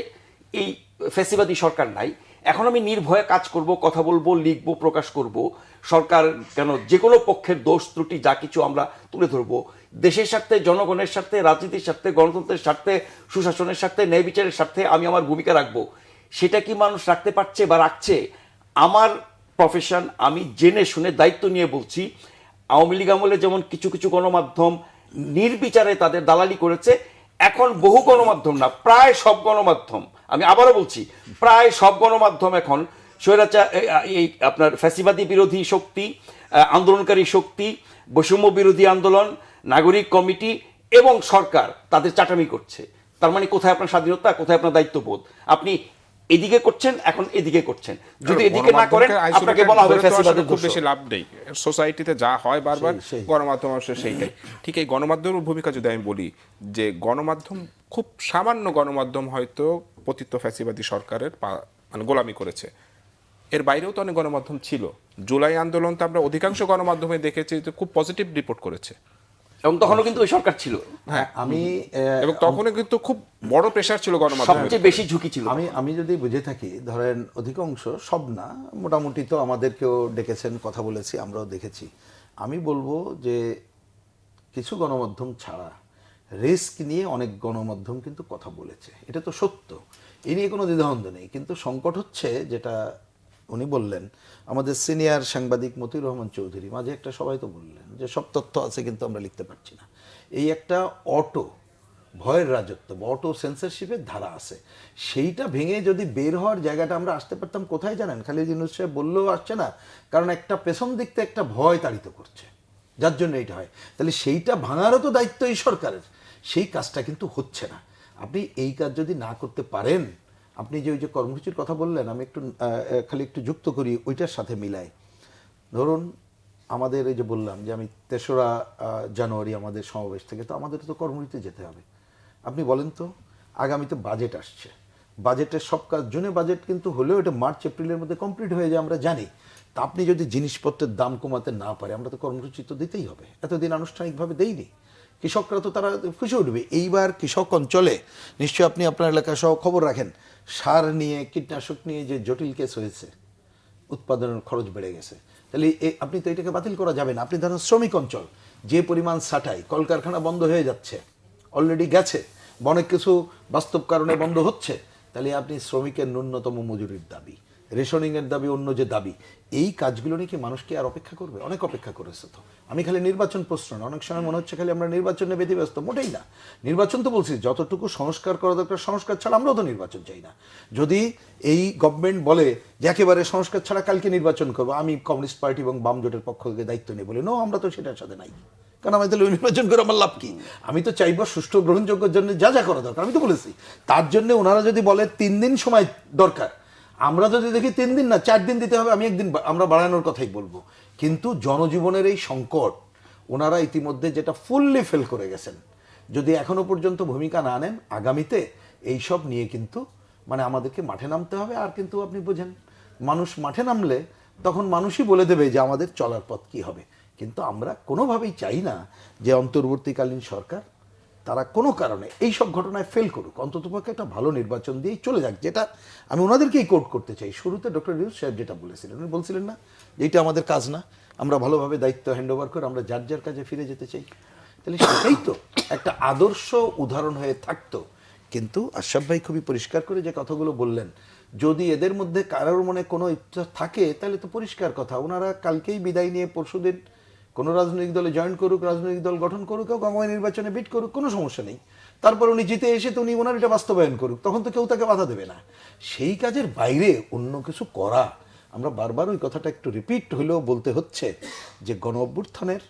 [SPEAKER 3] এই ফ্যাসিবাদী সরকার নাই, এখন আমি নির্ভয়ে কাজ করব, কথা বলবো, লিখবো, প্রকাশ করব। সরকার কেন, যে কোনো পক্ষের দোষ ত্রুটি যা কিছু আমরা তুলে ধরবো, দেশের স্বার্থে, জনগণের স্বার্থে, রাজনীতির স্বার্থে, গণতন্ত্রের স্বার্থে, সুশাসনের স্বার্থে, ন্যায় বিচারের স্বার্থে আমি আমার ভূমিকা রাখবো। সেটা কি মানুষ রাখতে পারছে বা রাখছে? আমার প্রফেশন, আমি জেনে শুনে দায়িত্ব নিয়ে বলছি, আওয়ামী লীগ আমলে যেমন কিছু কিছু গণমাধ্যম নির্বিচারে তাদের দালালি করেছে, এখন বহু গণমাধ্যম না, প্রায় সব গণমাধ্যম, আমি আবারও বলছি, প্রায় সব গণমাধ্যম এখন স্বৈরাচার, এই আপনার ফ্যাসিবাদী বিরোধী শক্তি, আন্দোলনকারী শক্তি, বৈষম্য বিরোধী আন্দোলন, নাগরিক কমিটি এবং সরকার তাদের চাটামি করছে। তার মানে কোথায় আপনার স্বাধীনতা, কোথায় আপনার দায়িত্ববোধ? আপনি এদিকে করছেন, এখন এদিকে করছেন। যদি এদিকে না করেন, আপনাকে বলা হবে ফ্যাসিবাদের
[SPEAKER 1] খুব
[SPEAKER 3] দোষর।
[SPEAKER 1] বেশি লাভ নেই। সোসাইটিতে যা হয় বারবার গণমাধ্যম আসলে সেইটাই। ঠিক এই গণমাধ্যমের ভূমিকা যদি আমি বলি, যে গণমাধ্যম খুব সামান্য গণমাধ্যম হয়তো পতিত ফ্যাসিবাদী সরকারের মানে গোলামি করেছে, এর বাইরেও তো অনেক গণমাধ্যম ছিল। জুলাই আন্দোলন তো আমরা অধিকাংশ গণমাধ্যমে দেখেছি যে খুব পজিটিভ রিপোর্ট করেছে,
[SPEAKER 3] এবং তখনও কিন্তু ওই সরকার ছিল,
[SPEAKER 2] হ্যাঁ, আমি
[SPEAKER 1] এবং তখনও কিন্তু খুব বড় প্রেশার ছিল গণমাধ্যমের।
[SPEAKER 3] সবচেয়ে বেশি ঝুঁকি ছিল।
[SPEAKER 2] আমি যদি বুঝে থাকি, ধরেন অধিকাংশ, সব না, মোটামুটি তো আমাদেরকেও ডেকেছেন, কথা বলেছি, আমরাও দেখেছি। আমি বলবো যে কিছু গণমাধ্যম ছাড়া রিস্ক নিয়ে অনেক গণমাধ্যম কিন্তু কথা বলেছে, এটা তো সত্য, এ নিয়ে কোনো দ্বিধাদ্বন্দ্ব নেই। কিন্তু সংকট হচ্ছে, যেটা উনি বললেন, আমাদের সিনিয়র সাংবাদিক মতিউর রহমান চৌধুরী মাঝে একটা সবাই তো বললেন যে সব তথ্য আছে কিন্তু আমরা লিখতে পারছি না। এই একটা অটো ভয়ের রাজত্ব বা অটো সেন্সরশিপের ধারা আছে, সেইটা ভেঙে যদি বের হওয়ার জায়গাটা আমরা আসতে পারতাম, কোথায় জানেন? খালিদ ইউনূস সাহেব বললেও আসছে না, কারণ একটা পেছন দিক থেকে একটা ভয় তাড়িত করছে, যার জন্য এইটা হয়। তাহলে সেইটা ভাঙারও তো দায়িত্ব এই সরকারের, সেই কাজটা কিন্তু হচ্ছে না। আপনি এই কাজ যদি না করতে পারেন, আপনি যে ওই যে কর্মসূচির কথা বললেন, আমি একটু খালি একটু যুক্ত করি ওইটার সাথে মিলাই। ধরুন আমাদের এই যে বললাম যে আমি 3রা জানুয়ারি আমাদের সমাবেশ থেকে, তো আমাদের তো কর্মসূচিতে যেতে হবে। আপনি বলেন তো, আগামীতে বাজেট আসছে, বাজেটের সব কাজ, জুনে বাজেট কিন্তু হলেও এটা মার্চ এপ্রিলের মধ্যে কমপ্লিট হয়ে যায়, আমরা জানি। তা আপনি যদি জিনিসপত্রের দাম কমাতে না পারে, আমরা তো কর্মসূচি তো দিতেই হবে। এতদিন আনুষ্ঠানিকভাবে দেইনি, কৃষকরা তো তারা খুশি উঠবে। এইবার কৃষক অঞ্চলে নিশ্চয়ই আপনি আপনার এলাকা সহ খবর রাখেন, সার নিয়ে, কীটনাশক নিয়ে যে জটিল কেস হয়েছে, উৎপাদনের খরচ বেড়ে গেছে। তাহলে আপনি তো এটাকে বাতিল করা যাবে না। আপনি ধরেন শ্রমিক অঞ্চল, যে পরিমাণ ছাঁটাই, কলকারখানা বন্ধ হয়ে যাচ্ছে, অলরেডি গেছে, বা অনেক কিছু বাস্তব কারণে বন্ধ হচ্ছে, তাহলে আপনি শ্রমিকের ন্যূনতম মজুরির দাবি, রেশনিংয়ের দাবি, অন্য যে দাবি, এই কাজগুলো নিয়ে কি মানুষ কি আর অপেক্ষা করবে? অনেক অপেক্ষা করেছে। তো আমি খালি নির্বাচন প্রশ্ন না, অনেক সময় মনে হচ্ছে খালি আমরা নির্বাচনে ব্যতিব্যস্ত, মোটেই না। নির্বাচন তো বলছি, যতটুকু সংস্কার করা দরকার সংস্কার ছাড়া আমরাও তো নির্বাচন চাই না। যদি এই গভর্নমেন্ট বলে যে একেবারে সংস্কার ছাড়া কালকে নির্বাচন করবো, আমি কমিউনিস্ট পার্টি এবং বাম জোটের পক্ষ থেকে দায়িত্ব নিয়ে বলি, নো, আমরা তো সেটার সাথে নাই। কারণ আমি তাহলে নির্বাচন করে আমার লাভ কি? আমি তো চাইবো সুষ্ঠু গ্রহণযোগ্যের জন্য যা যা করা দরকার, আমি তো বলেছি। তার জন্য ওনারা যদি বলে 3 দিন সময় দরকার, আমরা যদি দেখি 3 দিন না 4 দিন দিতে হবে, আমি একদিন আমরা বাড়ানোর কথাই বলবো। কিন্তু জনজীবনের এই সংকট ওনারা ইতিমধ্যে যেটা ফুললি ফেল করে গেছেন, যদি এখনো পর্যন্ত ভূমিকা না নেন, আগামীতে এইসব নিয়ে কিন্তু মানে আমাদেরকে মাঠে নামতে হবে। আর কিন্তু আপনি বোঝেন, মানুষ মাঠে নামলে তখন মানুষই বলে দেবে যে আমাদের চলার পথ কি হবে। কিন্তু আমরা কোনোভাবেই চাই না যে অন্তর্বর্তীকালীন সরকার তারা কোনো কারণে এই সব ঘটনায় ফেল করুক, অন্ততপক্ষে একটা ভালো নির্বাচন দিয়েই চলে যাক। যেটা আমি ওনাদেরকেই কোট করতে চাই। শুরুতে ডক্টর ইউনূস সাহেব যেটা বলেছিলেন, উনি বলছিলেন না যে এটা আমাদের কাজ না, আমরা ভালোভাবে দায়িত্ব হ্যান্ডওভার করে আমরা যার যার কাজে ফিরে যেতে চাই। তাহলে সেটাই তো একটা আদর্শ উদাহরণ হয়ে থাকতো। কিন্তু আশরাফ ভাই খুবই পরিষ্কার করে যে কথাগুলো বললেন, যদি এদের মধ্যে কারোর মনে কোনো ইচ্ছা থাকে, তাহলে তো পরিষ্কার কথা, ওনারা কালকেই বিদায় নিয়ে পরশুদিন কোনো রাজনৈতিক দলে জয়েন করুক, রাজনৈতিক দল গঠন করুক, কেউ গঙ্গায় নির্বাচনে বিট করুক, কোনো সমস্যা নেই। তারপর উনি জিতে এসে তো উনি ওনার এটা বাস্তবায়ন করুক, তখন তো কেউ তাকে বাধা দেবে না। সেই কাজের বাইরে অন্য কিছু করা, আমরা বারবার ওই কথাটা একটু রিপিট হলেও বলতে হচ্ছে যে গণ অভ্যুত্থানের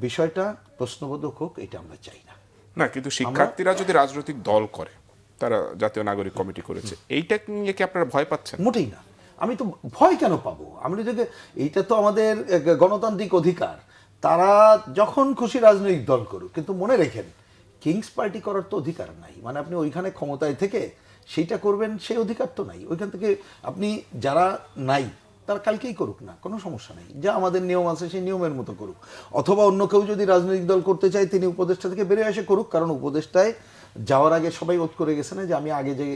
[SPEAKER 2] বিষয়টা প্রশ্নবোধক হোক, এটা আমরা চাই না।
[SPEAKER 1] না, কিন্তু শিক্ষার্থীরা যদি রাজনৈতিক দল করে, তারা জাতীয় নাগরিক কমিটি করেছে, এইটা নিয়ে কি আপনারা ভয় পাচ্ছেন?
[SPEAKER 2] মোটেই না। আমি তো ভয় কেন পাবো? আমি যদি, এইটা তো আমাদের গণতান্ত্রিক অধিকার, তারা যখন খুশি রাজনৈতিক দল করুক। কিন্তু মনে রেখেন, কিংস পার্টি করার তো অধিকার নাই। মানে আপনি ওইখানে ক্ষমতায় থেকে সেইটা করবেন, সেই অধিকার তো নাই। ওইখান থেকে আপনি যারা নাই তারা কালকেই করুক না, কোনো সমস্যা নেই। যা আমাদের নিয়ম আছে সেই নিয়মের মতো করুক। অথবা অন্য কেউ যদি রাজনৈতিক দল করতে চায়, তিনি উপদেষ্টা থেকে বেরিয়ে এসে করুক, কারণ উপদেষ্টায় যাওয়ার আগে সবাই ওত করে গেছে না যে আমি আগে যে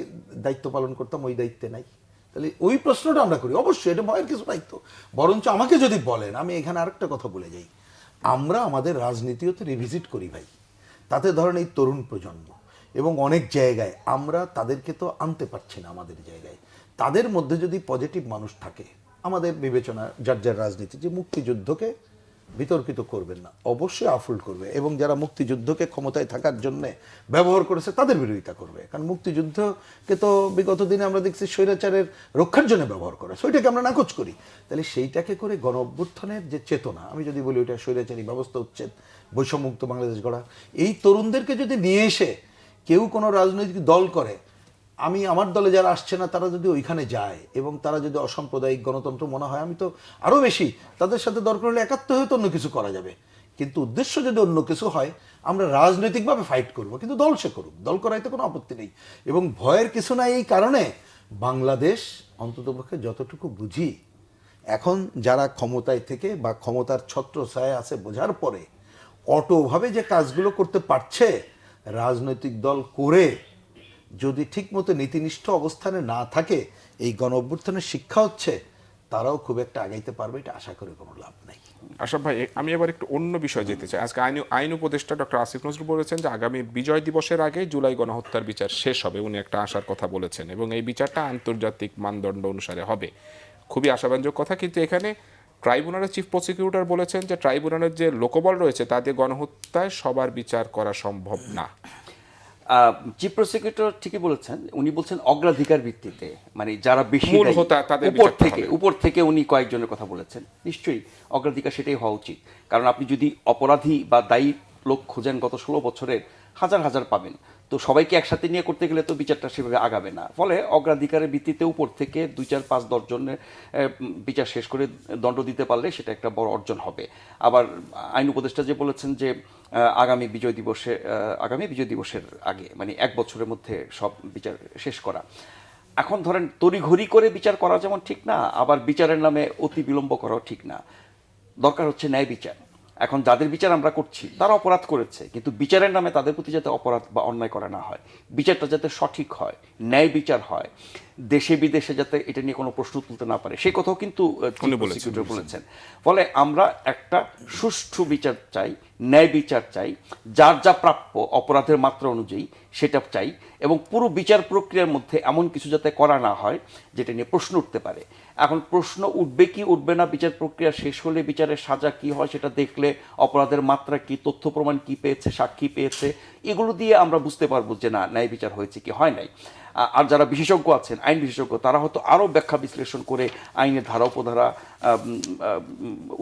[SPEAKER 2] দায়িত্ব পালন করতাম ওই দায়িত্বে নাই? তাহলে ওই প্রশ্নটা আমরা করি। অবশ্যই এটা ভয়ের কিছু দায়িত্ব। বরঞ্চ আমাকে যদি বলেন, আমি এখানে আরেকটা কথা বলে যাই, আমরা আমাদের রাজনীতিও তো রিভিজিট করি ভাই। তাতে ধরেন এই তরুণ প্রজন্ম এবং অনেক জায়গায় আমরা তাদেরকে তো আনতে পারছি না আমাদের জায়গায়। তাদের মধ্যে যদি পজিটিভ মানুষ থাকে, আমাদের বিবেচনা যার যার রাজনীতি, যে মুক্তিযুদ্ধকে বিতর্কিত করবেন না, অবশ্যই আফুল করবে, এবং যারা মুক্তিযুদ্ধকে ক্ষমতায় থাকার জন্য ব্যবহার করেছে তাদের বিরোধিতা করবে। কারণ মুক্তিযুদ্ধকে তো বিগত দিনে আমরা দেখছি স্বৈরাচারের রক্ষার জন্য ব্যবহার করে, সেটাকে আমরা নাকচ করি। তাহলে সেইটাকে করে গণ অভ্যুত্থানের যে চেতনা, আমি যদি বলি ওইটা স্বৈরাচারী ব্যবস্থা উচ্ছেদ, বৈষম্যমুক্ত বাংলাদেশ গড়া, এই তরুণদেরকে যদি নিয়ে এসে কেউ কোনো রাজনৈতিক দল করে, আমি আমার দলে যারা আসছে না তারা যদি ওইখানে যায় এবং তারা যদি অসাম্প্রদায়িক গণতন্ত্র মনে হয়, আমি তো আরও বেশি তাদের সাথে দরকার হলে একাত্ম হয়তো অন্য কিছু করা যাবে। কিন্তু উদ্দেশ্য যদি অন্য কিছু হয়, আমরা রাজনৈতিকভাবে ফাইট করব, কিন্তু দল সে করুক, দল করাইতে কোনো আপত্তি নেই। এবং ভয়ের কিছু নাই। এই কারণে বাংলাদেশ অন্ততপক্ষে যতটুকু বুঝি, এখন যারা ক্ষমতায় থেকে বা ক্ষমতার ছত্রছায়া আছে বোঝার পরে অটোভাবে যে কাজগুলো করতে পারছে, রাজনৈতিক দল করে যদি ঠিকমতো নীতিনিষ্ঠ অবস্থানে না থাকে, এই গণ অভ্যুত্থানের শিক্ষা হচ্ছে তারাও খুব একটা আগাইতে পারবে, এটা আশা করে কোনো লাভ নাই।
[SPEAKER 1] আশরাফ ভাই, আমি এবার একটু অন্য বিষয়ে যেতে চাই। আজকে আইন উপদেষ্টা ডক্টর আসিফ নজরুল বলেছেন যে আগামী বিজয় দিবসের আগে জুলাই গণহত্যার বিচার শেষ হবে। উনি একটা আশার কথা বলেছেন এবং এই বিচারটা আন্তর্জাতিক মানদণ্ড অনুসারে হবে। খুবই আশাব্যঞ্জক কথা। কিন্তু এখানে ট্রাইব্যুনালের চিফ প্রসিকিউটর বলেছেন যে ট্রাইব্যুনালের যে লোকবল রয়েছে তাদের গণহত্যায় সবার বিচার করা সম্ভব না।
[SPEAKER 3] চিফ প্রসিকিউটর ঠিকই বলেছেন, উনি বলছেন অগ্রাধিকার ভিত্তিতে, মানে যারা বেশি
[SPEAKER 1] মূল
[SPEAKER 3] দায়ী,
[SPEAKER 1] হোতা তাদের
[SPEAKER 3] উপর থেকে উনি কয়েকজনের কথা বলেছেন। নিশ্চয়ই অগ্রাধিকার সেটাই হওয়া উচিত। কারণ আপনি যদি অপরাধী বা দায়ী লোক খোঁজেন গত 16 বছরের, হাজার হাজার পাবেন। তো সবাইকে একসাথে নিয়ে করতে গেলে তো বিচারটা সেভাবে আগাবে না। ফলে অগ্রাধিকারের ভিত্তিতে উপর থেকে 2, 4, 5, 10 জনের বিচার শেষ করে দণ্ড দিতে পারলে সেটা একটা বড় অর্জন হবে। আবার আইন উপদেষ্টা যে বলেছেন যে আগামী বিজয় দিবসের আগে, মানে 1 বছরের মধ্যে সব বিচার শেষ করা। এখন ধরেন তড়িঘড়ি করে বিচার করা যেমন ঠিক না, আবার বিচারের নামে অতি বিলম্ব করাও ঠিক না। দরকার হচ্ছে ন্যায় বিচার। এখন যাদের বিচার আমরা করছি তারা অপরাধ করেছে, কিন্তু বিচারের নামে তাদের প্রতি যাতে অপরাধ বা অন্যায় করা না হয়, বিচারটা যাতে সঠিক হয়, ন্যায় বিচার হয়, দেশে বিদেশে যাতে এটা নিয়ে কোনো প্রশ্ন তুলতে না পারে, সেই কথাও কিন্তু বলেছেন। ফলে আমরা একটা সুষ্ঠু বিচার চাই, ন্যায় বিচার চাই, যার যা প্রাপ্য অপরাধের মাত্রা অনুযায়ী সেটা চাই, এবং পুরো বিচার প্রক্রিয়ার মধ্যে এমন কিছু যাতে করা না হয় যেটা নিয়ে প্রশ্ন উঠতে পারে। এখন প্রশ্ন উঠবে কি উঠবে না, বিচার প্রক্রিয়া শেষ হলে বিচারের সাজা কি হয় সেটা দেখলে, অপরাধের মাত্রা কি, তথ্য প্রমাণ কি পেয়েছে, সাক্ষী পেয়েছে, এগুলো দিয়ে আমরা বুঝতে পারবো যে না, ন্যায় বিচার হয়েছে কি হয় নাই। আর যারা বিশেষজ্ঞ আছেন, আইন বিশেষজ্ঞ, তারা হয়তো আরও ব্যাখ্যা বিশ্লেষণ করে আইনের ধারা উপধারা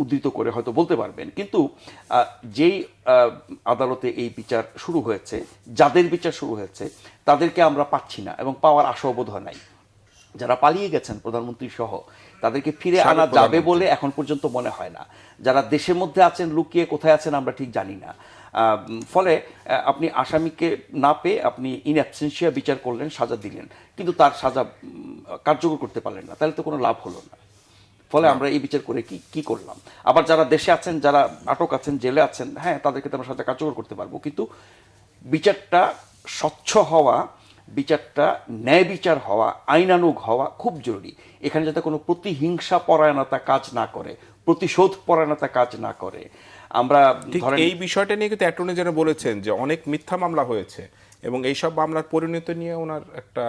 [SPEAKER 3] উদ্ধৃত করে হয়তো বলতে পারবেন। কিন্তু যেই আদালতে এই বিচার শুরু হয়েছে, যাদের বিচার শুরু হয়েছে তাদেরকে আমরা পাচ্ছি না এবং পাওয়ার আশা বোধ হয় নাই। যারা পালিয়ে গেছেন প্রধানমন্ত্রী সহ, তাদেরকে ফিরে আনা যাবে বলে এখন পর্যন্ত মনে হয় না। যারা দেশের মধ্যে আছেন, লুকিয়ে কোথায় আছেন আমরা ঠিক জানি না। ফলে আপনি আসামিকে না পেয়ে আপনি ইন অ্যাবসেন্সিয়া বিচার করলেন, সাজা দিলেন, কিন্তু তার সাজা কার্যকর করতে পারলেন না, তাহলে তো কোনো লাভ হলো না। ফলে আমরা এই বিচার করে কি করলাম? আবার যারা দেশে আছেন, যারা আটক আছেন, জেলে আছেন, হ্যাঁ, তাদেরকে তো আমরা সাজা কার্যকর করতে পারবো, কিন্তু বিচারটা স্বচ্ছ হওয়া, বিচারটা ন্যায় বিচার হওয়া, আইনানুগ হওয়া খুব জরুরি। এখানে যাতে কোনো প্রতিহিংসা পরায়ণতা কাজ না করে, প্রতিশোধ পরায়ণতা কাজ না করে। আমরা ধরেন
[SPEAKER 1] এই বিষয়টা নিয়ে কিন্তু অ্যাটর্নি জেনারেল বলেছেন যে অনেক মিথ্যা মামলা হয়েছে এবং এইসব মামলার পরিণতি নিয়ে ওনার একটা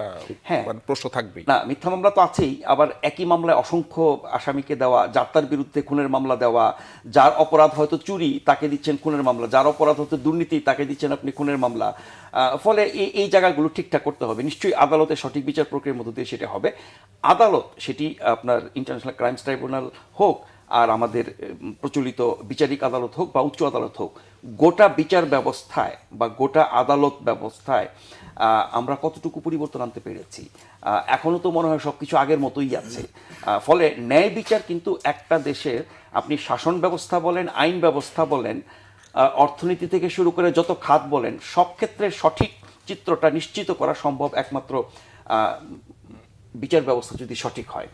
[SPEAKER 1] প্রশ্ন থাকবেই।
[SPEAKER 3] না, মিথ্যা মামলা তো আছেই, আবার একই মামলায় অসংখ্য আসামিকে দেওয়া, যার তার বিরুদ্ধে খুনের মামলা দেওয়া, যার অপরাধ হয়তো চুরি তাকে দিচ্ছেন খুনের মামলা, যার অপরাধ হয়তো দুর্নীতি তাকে দিচ্ছেন আপনি খুনের মামলা। ফলে এই জায়গাগুলো ঠিকঠাক করতে হবে। নিশ্চয়ই আদালতে সঠিক বিচার প্রক্রিয়ার মধ্য দিয়ে সেটা হবে। আদালত, সেটি আপনার ইন্টারন্যাশনাল ক্রাইমস ট্রাইব্যুনাল হোক, আর আমাদের প্রচলিত বিচারিক আদালত হোক বা উচ্চ আদালত হোক, গোটা বিচার ব্যবস্থায় বা গোটা আদালত ব্যবস্থায় আমরা কতটুকু পরিবর্তন আনতে পেরেছি? এখনও তো মনে হয় সব কিছু আগের মতোই আছে। ফলে ন্যায় বিচার কিন্তু একটা দেশের, আপনি শাসন ব্যবস্থা বলেন, আইন ব্যবস্থা বলেন, অর্থনীতি থেকে শুরু করে যত খাত বলেন, সব ক্ষেত্রে সঠিক চিত্রটা নিশ্চিত করা সম্ভব একমাত্র বিচার ব্যবস্থা যদি সঠিক হয়।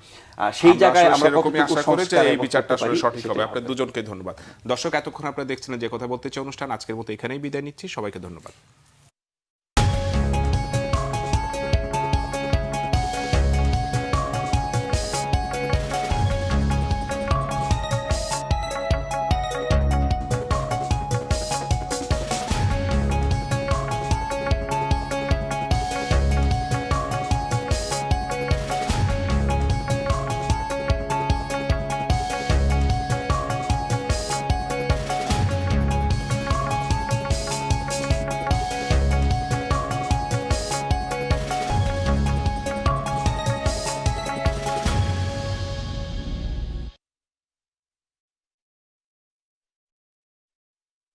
[SPEAKER 3] সেই জায়গায় আমরা
[SPEAKER 1] আশা করি যে এই বিচারটা আসলে সঠিক হবে। আপনাদের দুজনকে ধন্যবাদ। দর্শক, এতক্ষণ আপনারা দেখছিলেন যে কথা বলতে চাই অনুষ্ঠান। আজকের মতো এখানেই বিদায় নিচ্ছি। সবাইকে ধন্যবাদ।